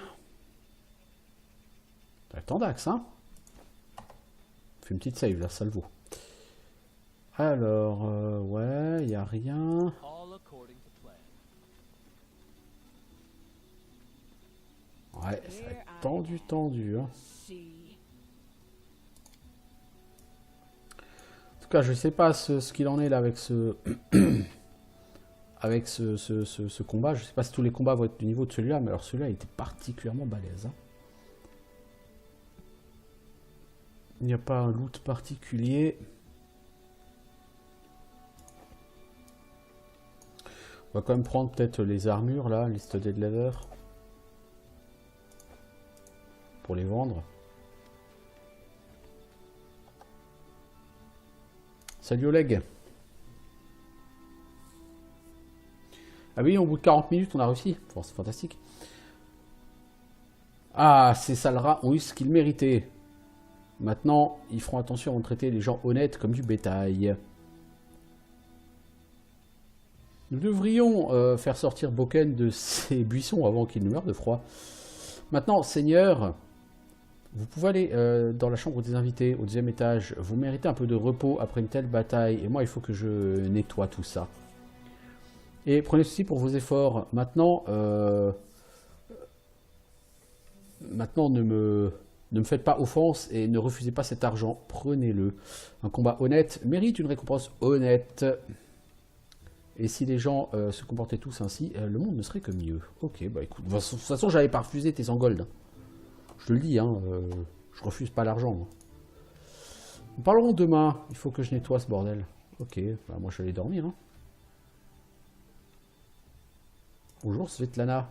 Tandax, hein. Fais une petite save, là, ça le vaut. Alors, ouais, il n'y a rien. Ouais, ça va être tendu. Hein. En tout cas, je sais pas ce qu'il en est là avec ce... avec ce combat. Je sais pas si tous les combats vont être du niveau de celui-là, mais alors celui-là, il était particulièrement balèze. Hein. Il n'y a pas un loot particulier. On va quand même prendre peut-être les armures là, liste des leather. Pour les vendre. Salut Oleg. Ah oui, au bout de 40 minutes, on a réussi. Bon, c'est fantastique. Ah, ces sales rats ont eu ce qu'ils méritaient. Maintenant, ils feront attention à traiter les gens honnêtes comme du bétail. Nous devrions faire sortir Boken de ses buissons avant qu'il ne meure de froid. Maintenant, Seigneur, vous pouvez aller dans la chambre des invités, au deuxième étage. Vous méritez un peu de repos après une telle bataille. Et moi, il faut que je nettoie tout ça. Et prenez ceci pour vos efforts. Maintenant, ne me faites pas offense et ne refusez pas cet argent. Prenez-le. Un combat honnête mérite une récompense honnête. Et si les gens se comportaient tous ainsi, le monde ne serait que mieux. Ok, bah écoute, de toute façon, j'avais pas refusé tes 100 gold. Je te le dis, hein, je refuse pas l'argent. Nous parlerons demain. Il faut que je nettoie ce bordel. Ok, bah moi je vais aller dormir. Hein. Bonjour Svetlana.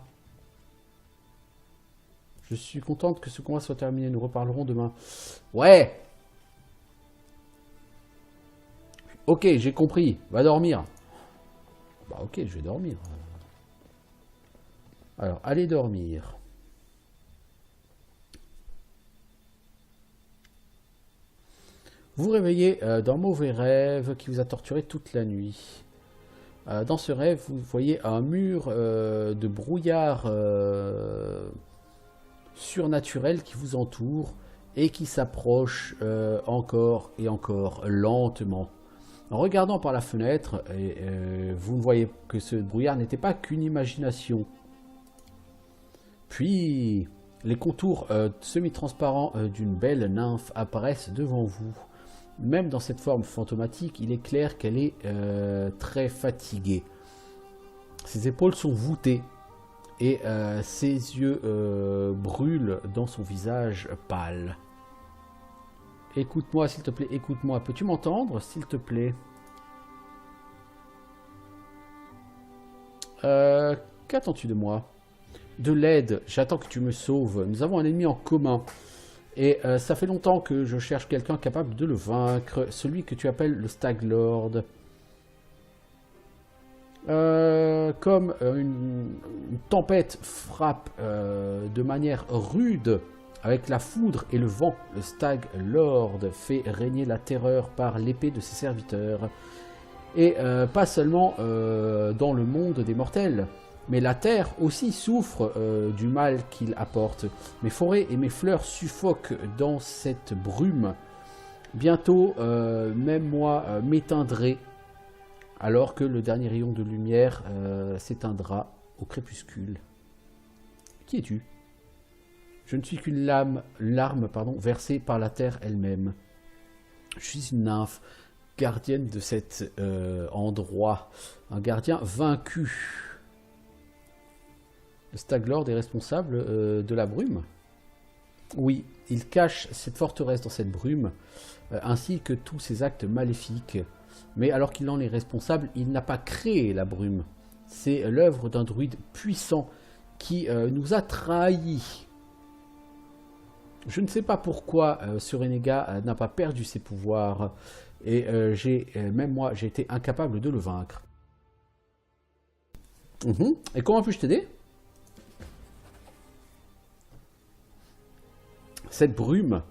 Je suis contente que ce combat soit terminé. Nous reparlerons demain. Ouais. Ok, j'ai compris. Va dormir. Bah ok, je vais dormir. Alors, allez dormir. Vous réveillez d'un mauvais rêve qui vous a torturé toute la nuit. Dans ce rêve, vous voyez un mur de brouillard surnaturel qui vous entoure et qui s'approche encore et encore lentement. En regardant par la fenêtre, vous ne voyez que ce brouillard n'était pas qu'une imagination. Puis, les contours semi-transparents d'une belle nymphe apparaissent devant vous. Même dans cette forme fantomatique, il est clair qu'elle est très fatiguée. Ses épaules sont voûtées et ses yeux brûlent dans son visage pâle. Écoute-moi, s'il te plaît, écoute-moi. Peux-tu m'entendre, s'il te plaît? Qu'attends-tu de moi? De l'aide, j'attends que tu me sauves. Nous avons un ennemi en commun. Et ça fait longtemps que je cherche quelqu'un capable de le vaincre. Celui que tu appelles le Stag Lord. Comme une tempête frappe de manière rude avec la foudre et le vent, le Stag Lord fait régner la terreur par l'épée de ses serviteurs. Et pas seulement dans le monde des mortels, mais la terre aussi souffre du mal qu'il apporte. Mes forêts et mes fleurs suffoquent dans cette brume. Bientôt, même moi m'éteindrai, alors que le dernier rayon de lumière s'éteindra au crépuscule. Qui es-tu? Je ne suis qu'une larme versée par la terre elle-même. Je suis une nymphe, gardienne de cet endroit, un gardien vaincu. Le Stag Lord est responsable de la brume? Oui, il cache cette forteresse dans cette brume, ainsi que tous ses actes maléfiques. Mais alors qu'il en est responsable, il n'a pas créé la brume. C'est l'œuvre d'un druide puissant qui nous a trahis. Je ne sais pas pourquoi ce renégat n'a pas perdu ses pouvoirs, et même moi, j'ai été incapable de le vaincre. Et comment puis-je t'aider? Cette brume,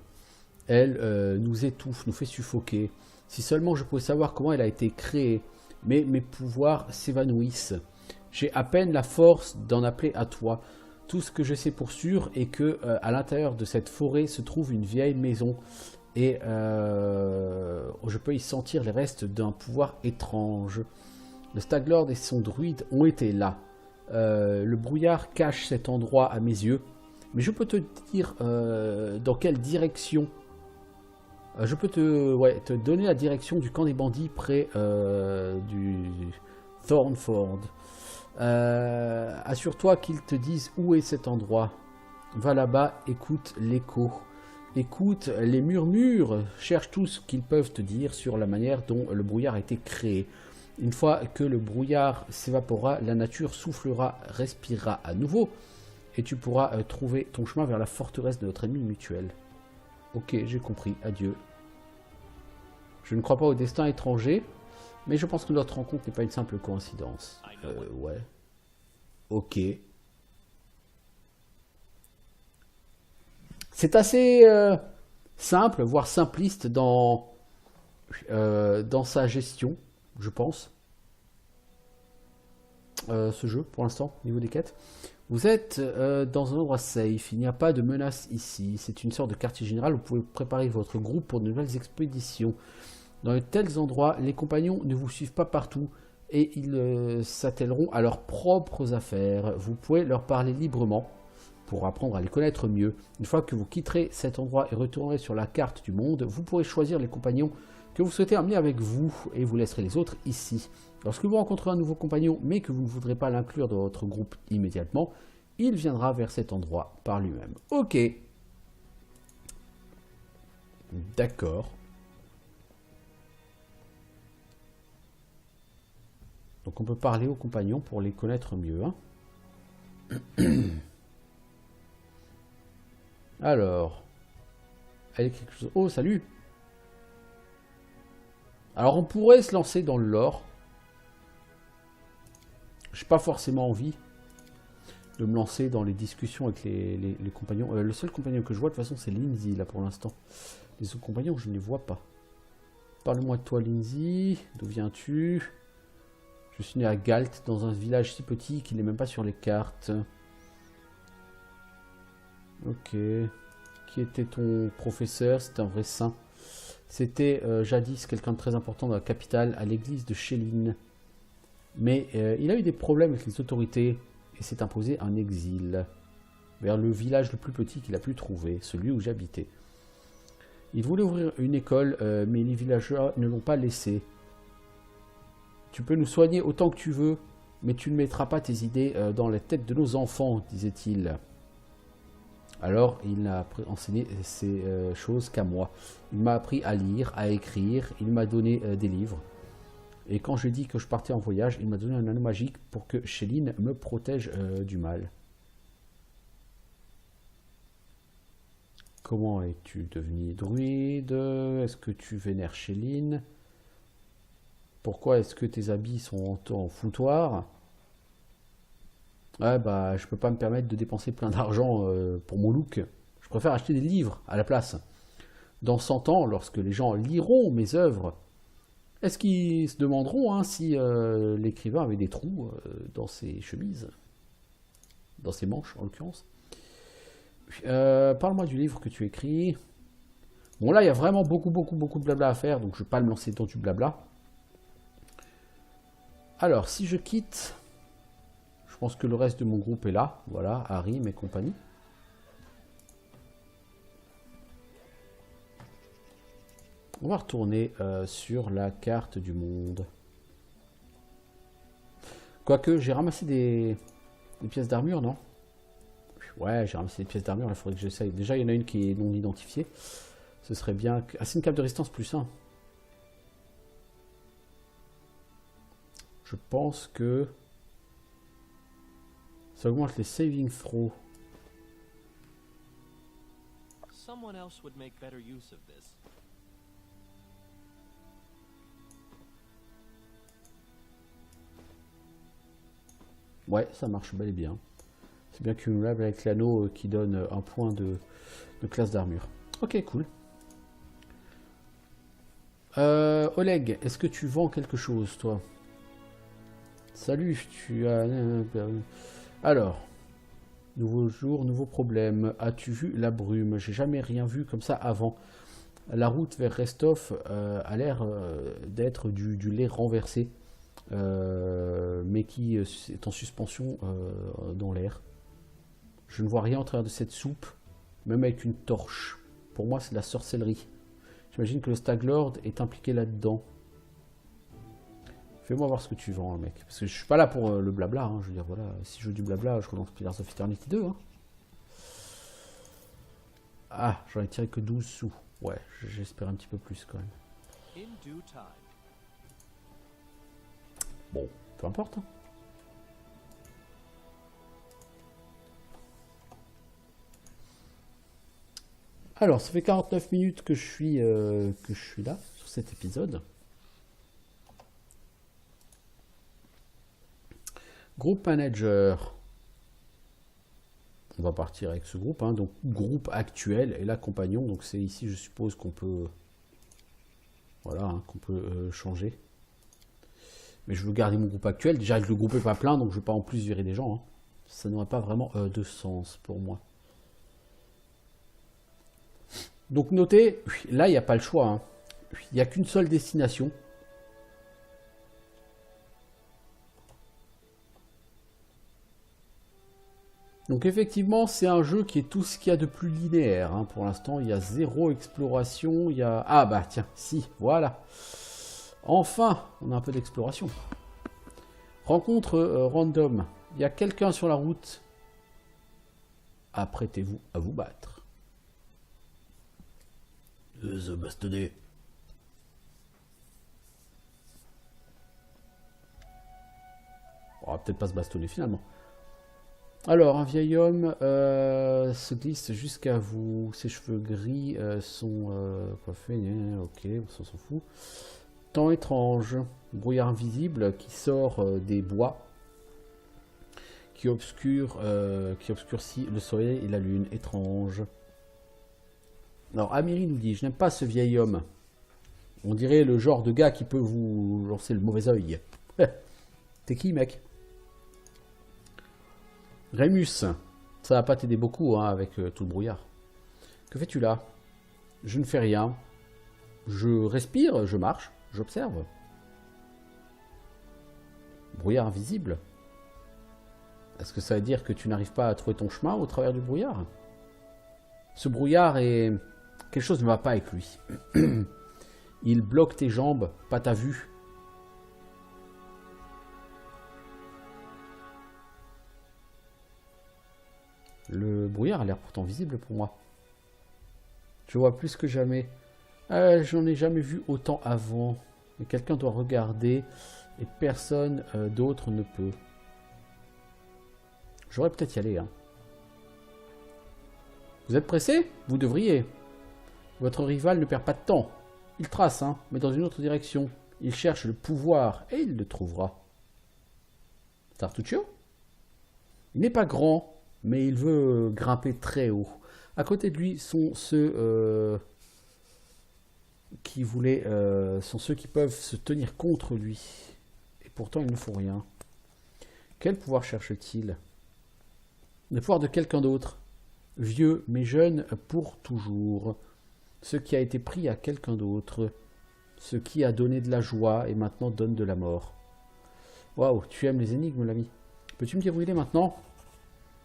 elle nous étouffe, nous fait suffoquer. Si seulement je pouvais savoir comment elle a été créée, mais mes pouvoirs s'évanouissent. J'ai à peine la force d'en appeler à toi. Tout ce que je sais pour sûr est que à l'intérieur de cette forêt se trouve une vieille maison et je peux y sentir les restes d'un pouvoir étrange. Le Stag Lord et son druide ont été là. Le brouillard cache cet endroit à mes yeux. Mais je peux te dire dans quelle direction. Je peux te donner la direction du camp des bandits près du Thornford. Assure-toi qu'ils te disent où est cet endroit. Va là-bas, écoute l'écho. Écoute les murmures. Cherche tout ce qu'ils peuvent te dire sur la manière dont le brouillard a été créé. Une fois que le brouillard s'évaporera, la nature soufflera, respirera à nouveau. Et tu pourras trouver ton chemin vers la forteresse de notre ennemi mutuel. Ok, j'ai compris. Adieu. Je ne crois pas au destin étranger, mais je pense que notre rencontre n'est pas une simple coïncidence. Ouais. Ok. C'est assez simple, voire simpliste dans sa gestion, je pense. ce jeu pour l'instant, au niveau des quêtes. Vous êtes dans un endroit safe, il n'y a pas de menace ici. C'est une sorte de quartier général où vous pouvez préparer votre groupe pour de nouvelles expéditions. Dans de tels endroits, les compagnons ne vous suivent pas partout et ils s'attelleront à leurs propres affaires. Vous pouvez leur parler librement pour apprendre à les connaître mieux. Une fois que vous quitterez cet endroit et retournerez sur la carte du monde, vous pourrez choisir les compagnons que vous souhaitez amener avec vous et vous laisserez les autres ici. Lorsque vous rencontrez un nouveau compagnon mais que vous ne voudrez pas l'inclure dans votre groupe immédiatement, il viendra vers cet endroit par lui-même. Ok. D'accord. Donc on peut parler aux compagnons pour les connaître mieux. Hein. Alors. Elle est quelque chose... Oh, salut! Alors on pourrait se lancer dans le lore. J'ai pas forcément envie de me lancer dans les discussions avec les compagnons. Le seul compagnon que je vois de toute façon c'est Lindsay là pour l'instant. Les autres compagnons je ne les vois pas. Parle-moi de toi Lindsay. D'où viens-tu? Je suis né à Galt dans un village si petit qu'il n'est même pas sur les cartes. Ok. Qui était ton professeur? C'était un vrai saint. C'était jadis quelqu'un de très important dans la capitale, à l'église de Chéline. Mais il a eu des problèmes avec les autorités et s'est imposé un exil vers le village le plus petit qu'il a pu trouver, celui où j'habitais. Il voulait ouvrir une école, mais les villageois ne l'ont pas laissé. Tu peux nous soigner autant que tu veux, mais tu ne mettras pas tes idées dans la tête de nos enfants, disait-il. Alors, il n'a enseigné ces choses qu'à moi. Il m'a appris à lire, à écrire, il m'a donné des livres. Et quand je lui ai dit que je partais en voyage, il m'a donné un anneau magique pour que Chéline me protège du mal. Comment es-tu devenu druide? Est-ce que tu vénères Chéline? Pourquoi est-ce que tes habits sont en foutoir? Ouais, bah, je peux pas me permettre de dépenser plein d'argent pour mon look. Je préfère acheter des livres à la place. Dans 100 ans, lorsque les gens liront mes œuvres, est-ce qu'ils se demanderont hein, si l'écrivain avait des trous dans ses chemises? Dans ses manches, en l'occurrence. Parle-moi du livre que tu écris. Bon, là, il y a vraiment beaucoup de blabla à faire, donc je ne vais pas me lancer dans du blabla. Alors, si je quitte... Je pense que le reste de mon groupe est là. Voilà, Harry, mes compagnies. On va retourner sur la carte du monde. Quoique, j'ai ramassé des pièces d'armure, non? Ouais, j'ai ramassé des pièces d'armure. Il faudrait que j'essaye. Déjà, il y en a une qui est non identifiée. Ce serait bien... Ah, c'est une cape de résistance plus 1. Je pense que... Ça augmente les saving throws. Someone else would make better use of this. Ouais, ça marche bel et bien. C'est bien cumulable avec l'anneau qui donne un point de classe d'armure. Ok, cool. Oleg, est-ce que tu vends quelque chose, toi? Salut, tu as... Alors, nouveau jour, nouveau problème. As-tu vu la brume? J'ai jamais rien vu comme ça avant. La route vers Restov a l'air d'être du lait renversé, mais qui est en suspension dans l'air. Je ne vois rien en travers de cette soupe, même avec une torche. Pour moi, c'est de la sorcellerie. J'imagine que le Staglord est impliqué là-dedans. Fais-moi voir ce que tu vends, mec. Parce que je suis pas là pour le blabla. Hein. Je veux dire, voilà, si je veux du blabla, je relance Pillars of Eternity 2. Hein. Ah, j'en ai tiré que 12 sous. Ouais, j'espère un petit peu plus quand même. Bon, peu importe. Hein. Alors, ça fait 49 minutes que je suis là, sur cet épisode. Groupe manager. On va partir avec ce groupe. Hein. Donc, groupe actuel et là, compagnon. Donc, c'est ici, je suppose qu'on peut... Voilà, hein, qu'on peut changer. Mais je veux garder mon groupe actuel. Déjà, le groupe est pas plein, donc je vais pas en plus virer des gens. Hein. Ça n'aurait pas vraiment de sens pour moi. Donc notez, là, il n'y a pas le choix. Hein. Il n'y a qu'une seule destination. Donc effectivement, c'est un jeu qui est tout ce qu'il y a de plus linéaire. Hein. Pour l'instant, il y a 0 exploration. Il y a... Ah bah tiens, si, voilà. Enfin, on a un peu d'exploration. Rencontre random. Il y a quelqu'un sur la route. Apprêtez-vous à vous battre. The bastonné. On va peut-être pas se bastonner finalement. Alors, un vieil homme se glisse jusqu'à vous. Ses cheveux gris sont coiffés. Ok, on s'en fout. Temps étrange. Brouillard invisible qui sort des bois. Qui obscurcit le soleil et la lune. Étrange. Alors, Amiri nous dit, je n'aime pas ce vieil homme. On dirait le genre de gars qui peut vous lancer le mauvais œil. T'es qui, mec? Rémus, ça va pas t'aider beaucoup hein, avec tout le brouillard. Que fais-tu là? Je ne fais rien. Je respire, je marche, j'observe. Brouillard invisible. Est-ce que ça veut dire que tu n'arrives pas à trouver ton chemin au travers du brouillard? Ce brouillard est... Quelque chose ne va pas avec lui. Il bloque tes jambes, pas ta vue. Le brouillard a l'air pourtant visible pour moi. Je vois plus que jamais. J'en ai jamais vu autant avant. Mais quelqu'un doit regarder et personne d'autre ne peut. J'aurais peut-être y aller. Hein. Vous êtes pressé? Vous devriez. Votre rival ne perd pas de temps. Il trace, hein, mais dans une autre direction. Il cherche le pouvoir et il le trouvera. Tartuccio? Il n'est pas grand, mais il veut grimper très haut. À côté de lui sont ceux sont ceux qui peuvent se tenir contre lui. Et pourtant, ils ne font rien. Quel pouvoir cherche-t-il? Le pouvoir de quelqu'un d'autre. Vieux, mais jeune pour toujours. Ce qui a été pris à quelqu'un d'autre. Ce qui a donné de la joie et maintenant donne de la mort. Waouh, tu aimes les énigmes, l'ami. Peux-tu me dire où il est maintenant?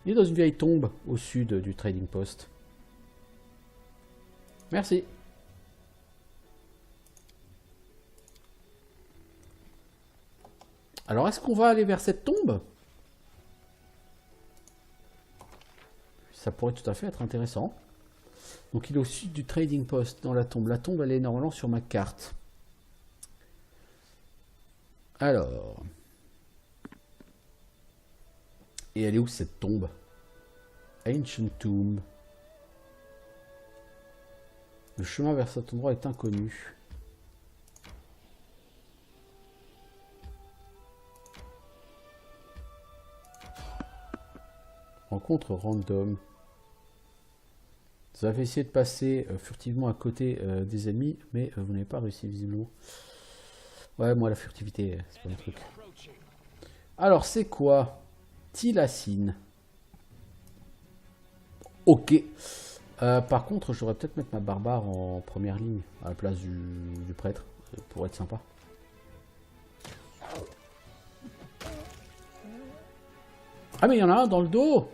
Il est dans une vieille tombe au sud du trading post. Merci. Alors, est-ce qu'on va aller vers cette tombe? Ça pourrait tout à fait être intéressant. Donc, il est au sud du trading post, dans la tombe. La tombe, elle est normalement sur ma carte. Alors. Et elle est où cette tombe? Ancient Tomb. Le chemin vers cet endroit est inconnu. Rencontre random. Vous avez essayé de passer furtivement à côté des ennemis, mais vous n'avez pas réussi visiblement. Ouais, moi la furtivité, c'est pas mon truc. Alors, c'est quoi? Tilacine. Ok. Par contre, je devrais peut-être mettre ma barbare en première ligne, à la place du prêtre, pour être sympa. Ah mais il y en a un dans le dos.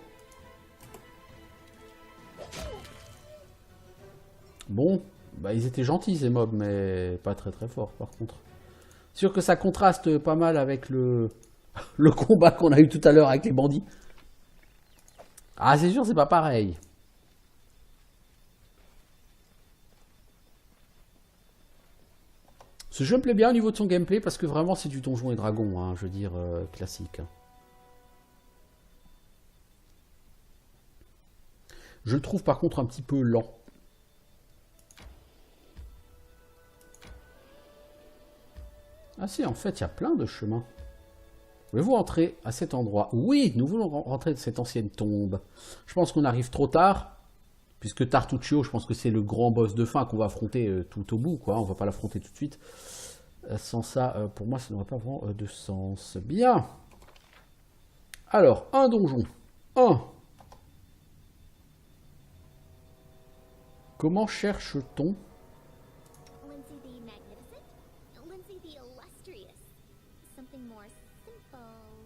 Bon, bah ils étaient gentils ces mobs, mais pas très très forts par contre. Sûr que ça contraste pas mal avec le combat qu'on a eu tout à l'heure avec les bandits. Ah c'est sûr, c'est pas pareil. Ce jeu me plaît bien au niveau de son gameplay parce que vraiment c'est du Donjons et Dragons, hein, je veux dire classique. Je le trouve par contre un petit peu lent. Ah si, en fait, il y a plein de chemins. Voulez-vous entrer à cet endroit? Oui, nous voulons rentrer de cette ancienne tombe. Je pense qu'on arrive trop tard, puisque Tartuccio, je pense que c'est le grand boss de fin qu'on va affronter tout au bout, quoi. On va pas l'affronter tout de suite. Sans ça, pour moi, ça n'aurait pas vraiment de sens. Bien. Alors, un donjon. 1. Comment cherche-t-on? Lindsay the Magnificent? Lindsay the Illustrious? Something more simple,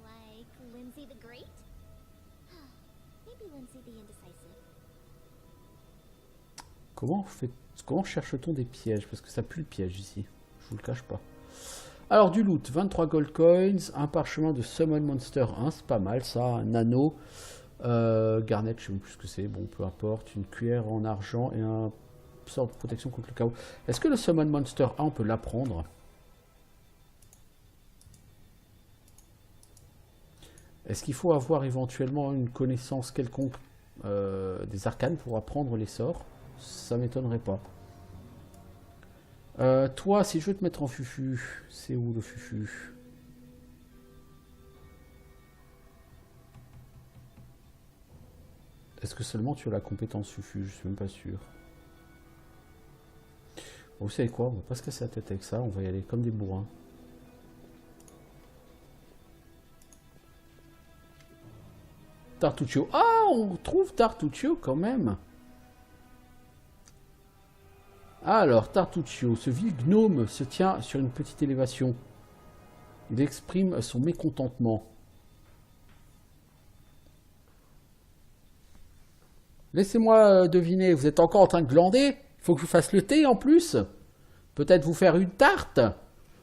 like Lindsay the Great? Maybe Lindsay the Indecisive. Comment cherche-t-on des pièges? Parce que ça pue le piège ici. Je vous le cache pas. Alors, du loot. 23 gold coins. Un parchemin de Summon Monster 1. C'est pas mal, ça. Un anneau. Garnet, je sais même plus ce que c'est. Bon, peu importe. Une cuillère en argent et un sort de protection contre le chaos. Est-ce que le Summon Monster 1, on peut l'apprendre? Est-ce qu'il faut avoir éventuellement une connaissance quelconque des arcanes pour apprendre les sorts? Ça m'étonnerait pas. Toi, si je veux te mettre en fufu, c'est où le fufu? Est-ce que seulement tu as la compétence fufu? Je suis même pas sûr. Bon, vous savez quoi? On va pas se casser la tête avec ça, on va y aller comme des bourrins. Tartuccio. Ah, on trouve Tartuccio quand même. Alors, Tartuccio, ce vil gnome se tient sur une petite élévation. Il exprime son mécontentement. Laissez-moi deviner, vous êtes encore en train de glander? Il faut que je vous fasse le thé en plus? Peut-être vous faire une tarte?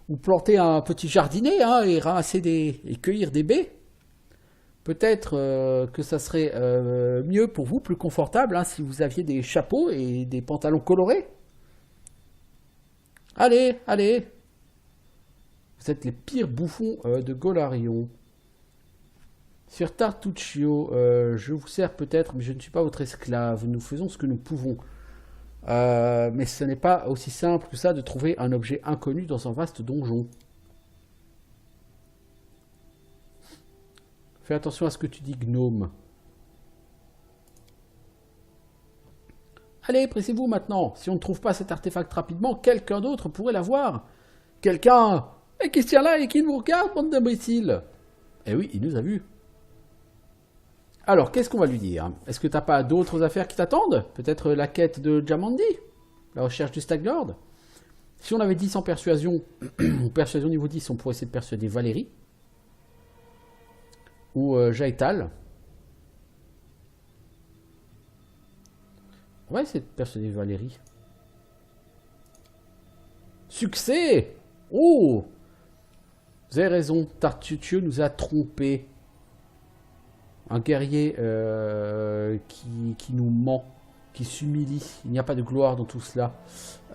Ou planter un petit jardinet hein, et ramasser et cueillir des baies? Peut-être que ça serait mieux pour vous, plus confortable, hein, si vous aviez des chapeaux et des pantalons colorés? Allez, allez! Vous êtes les pires bouffons de Golarion. Sur Tartuccio, je vous sers peut-être, mais je ne suis pas votre esclave. Nous faisons ce que nous pouvons. Mais ce n'est pas aussi simple que ça de trouver un objet inconnu dans un vaste donjon. Fais attention à ce que tu dis, gnome. Allez, pressez-vous maintenant. Si on ne trouve pas cet artefact rapidement, quelqu'un d'autre pourrait l'avoir. Quelqu'un qui se tient là et qui nous regarde, bande d'imbéciles. Eh oui, il nous a vus. Alors, qu'est-ce qu'on va lui dire? Est-ce que t'as pas d'autres affaires qui t'attendent? Peut-être la quête de Jamandi? La recherche du Stag Lord? Si on avait 10 en persuasion, ou persuasion niveau 10, on pourrait essayer de persuader Valérie. Ou Jaetal. On va essayer de persuader Valérie. Succès! Oh! Vous avez raison, Tartuccio nous a trompés. Un guerrier qui nous ment, qui s'humilie. Il n'y a pas de gloire dans tout cela.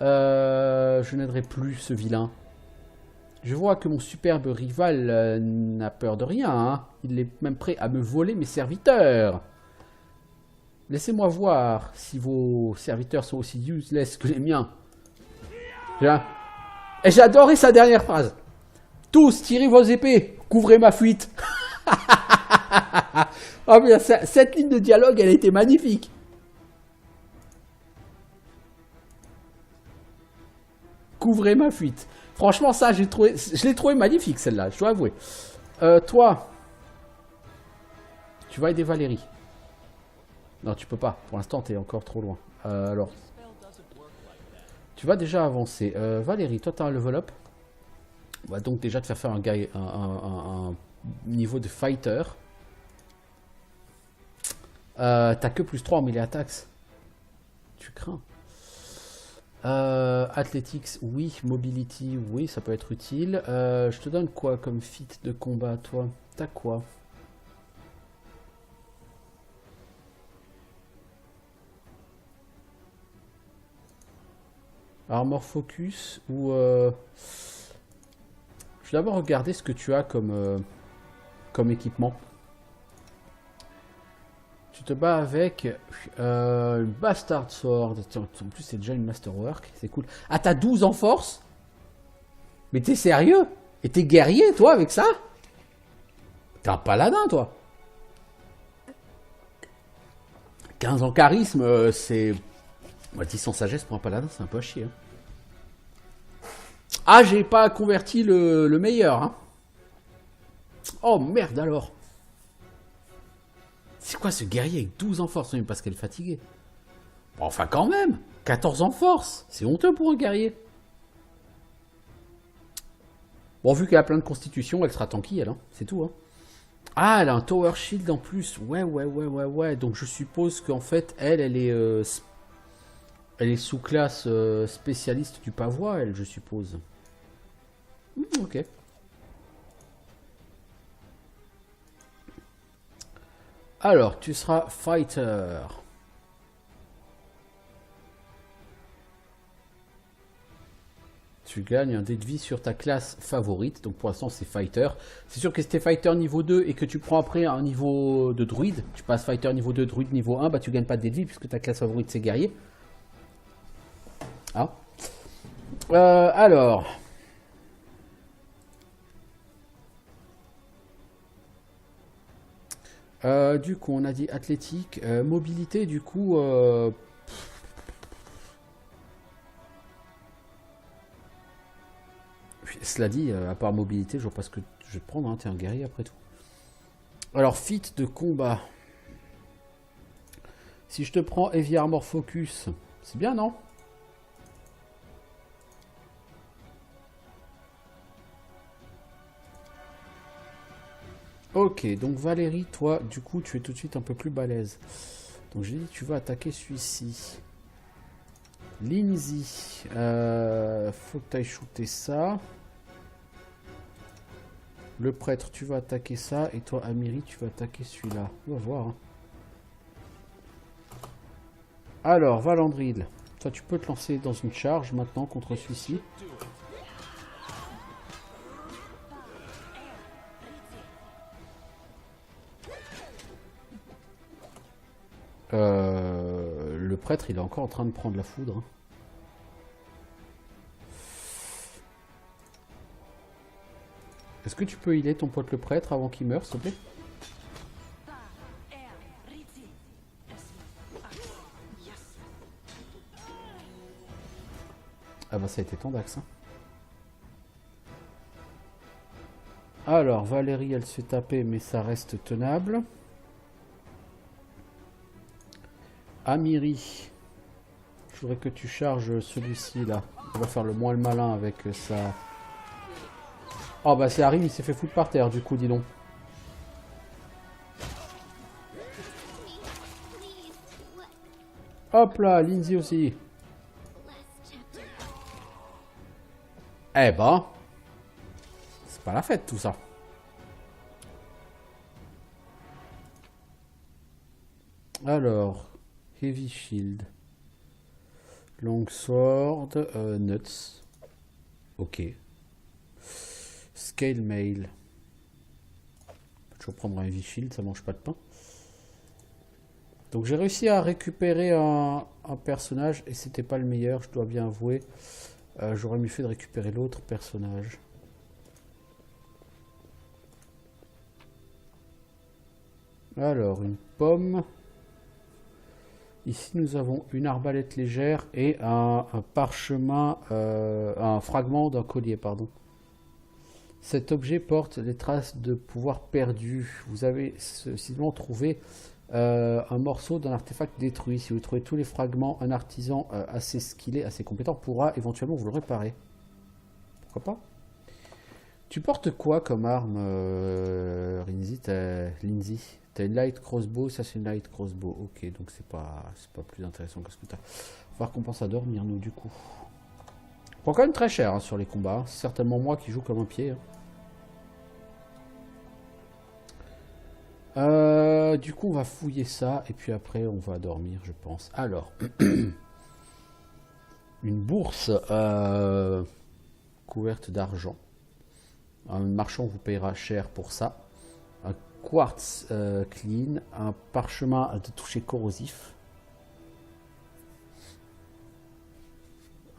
Je n'aiderai plus ce vilain. Je vois que mon superbe rival n'a peur de rien. Hein. Il est même prêt à me voler mes serviteurs. Laissez-moi voir si vos serviteurs sont aussi useless que les miens. Et j'ai adoré sa dernière phrase. Tous, tirez vos épées, couvrez ma fuite. Oh, mais cette ligne de dialogue, elle a été magnifique. Couvrez ma fuite. Franchement, ça, je l'ai trouvé magnifique, celle-là, je dois avouer. Toi, tu vas aider Valérie. Non, tu peux pas. Pour l'instant, tu es encore trop loin. Alors, tu vas déjà avancer. Valérie, toi, tu as un level up. On va donc déjà te faire un niveau de fighter. T'as que plus 3 en melee attacks. Tu crains. Athletics, oui. Mobility, oui, ça peut être utile. Je te donne quoi comme feat de combat, toi? T'as quoi? Armor focus ou... Je vais d'abord regarder ce que tu as comme équipement. Tu te bats avec une Bastard Sword. En plus, c'est déjà une Masterwork. C'est cool. Ah, t'as 12 en force? Mais t'es sérieux? Et t'es guerrier, toi, avec ça? T'es un paladin, toi. 15 en charisme, c'est... 10 en sagesse pour un paladin, c'est un peu à chier. Hein. Ah, j'ai pas converti le meilleur. Hein. Oh merde alors. C'est quoi ce guerrier avec 12 en force? Même parce qu'elle est fatiguée. Bon, enfin quand même. 14 en force. C'est honteux pour un guerrier. Bon, vu qu'elle a plein de constitution, elle sera tanky, elle. Hein. C'est tout. Hein. Ah, elle a un Tower Shield en plus. Ouais. Donc je suppose qu'en fait, elle est sous-classe spécialiste du pavois, elle, je suppose. Ok. Alors, tu seras fighter. Tu gagnes un dé de vie sur ta classe favorite. Donc pour l'instant, c'est fighter. C'est sûr que si t'es fighter niveau 2 et que tu prends après un niveau de druide, tu passes fighter niveau 2, druide niveau 1, bah tu gagnes pas de dé de vie puisque ta classe favorite c'est guerrier. Ah. Alors. Du coup, on a dit athlétique, mobilité, du coup. Cela dit, à part mobilité, je vois pas ce que je vais te prendre. Hein, t'es un guerrier après tout. Alors, fit de combat. Si je te prends Heavy Armor Focus, c'est bien, non? Ok, donc Valérie, toi, du coup, tu es tout de suite un peu plus balèze. Donc j'ai dit, tu vas attaquer celui-ci. Lindsay, faut que tu ailles shooter ça. Le prêtre, tu vas attaquer ça. Et toi, Amiri, tu vas attaquer celui-là. On va voir. Hein. Alors, Valandril, toi, tu peux te lancer dans une charge maintenant contre celui-ci. Le prêtre, il est encore en train de prendre la foudre. Hein. Est-ce que tu peux healer ton pote le prêtre avant qu'il meure, s'il te plaît? Ah bah ça a été ton dax. Hein. Alors, Valérie, elle se fait taper, mais ça reste tenable. Amiri, je voudrais que tu charges celui-ci là. On va faire le moins le malin avec ça. Oh bah c'est Harim, il s'est fait foutre par terre du coup, dis donc. Hop là, Lindsay aussi. Eh ben, c'est pas la fête tout ça. Alors, Heavy Shield. Longsword, Nuts. Ok. Scale Mail. Je vais prendre un Heavy Shield, ça mange pas de pain. Donc j'ai réussi à récupérer un personnage et c'était pas le meilleur, je dois bien avouer. J'aurais mieux fait de récupérer l'autre personnage. Alors, une pomme. Ici, nous avons une arbalète légère et un parchemin, un fragment d'un collier, pardon. Cet objet porte les traces de pouvoir perdu. Vous avez simplement trouvé un morceau d'un artefact détruit. Si vous trouvez tous les fragments, un artisan assez skillé, assez compétent pourra éventuellement vous le réparer. Pourquoi pas? Tu portes quoi comme arme, Lindsay? T'as une light crossbow, ça c'est une light crossbow. Ok, donc c'est pas plus intéressant que ce que t'as. Faut voir qu'on pense à dormir, nous, du coup. Prend quand même très cher hein, sur les combats. C'est certainement moi qui joue comme un pied. Hein. Du coup, on va fouiller ça. Et puis après, on va dormir, je pense. Alors, une bourse couverte d'argent. Un marchand vous payera cher pour ça. Un quartz clean. Un parchemin de toucher corrosif.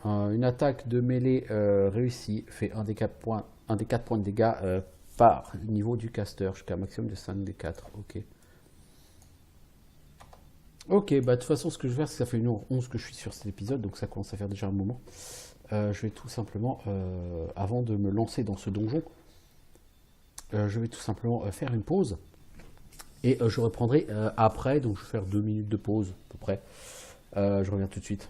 Une attaque de mêlée réussie fait un des 4 points de dégâts par niveau du caster jusqu'à un maximum de 5 des 4. Ok. Ok, bah de toute façon, ce que je vais faire, c'est que ça fait 1h11 que je suis sur cet épisode, donc ça commence à faire déjà un moment. je vais tout simplement, avant de me lancer dans ce donjon, je vais tout simplement faire une pause. Et je reprendrai après, donc je vais faire 2 minutes de pause à peu près. Je reviens tout de suite.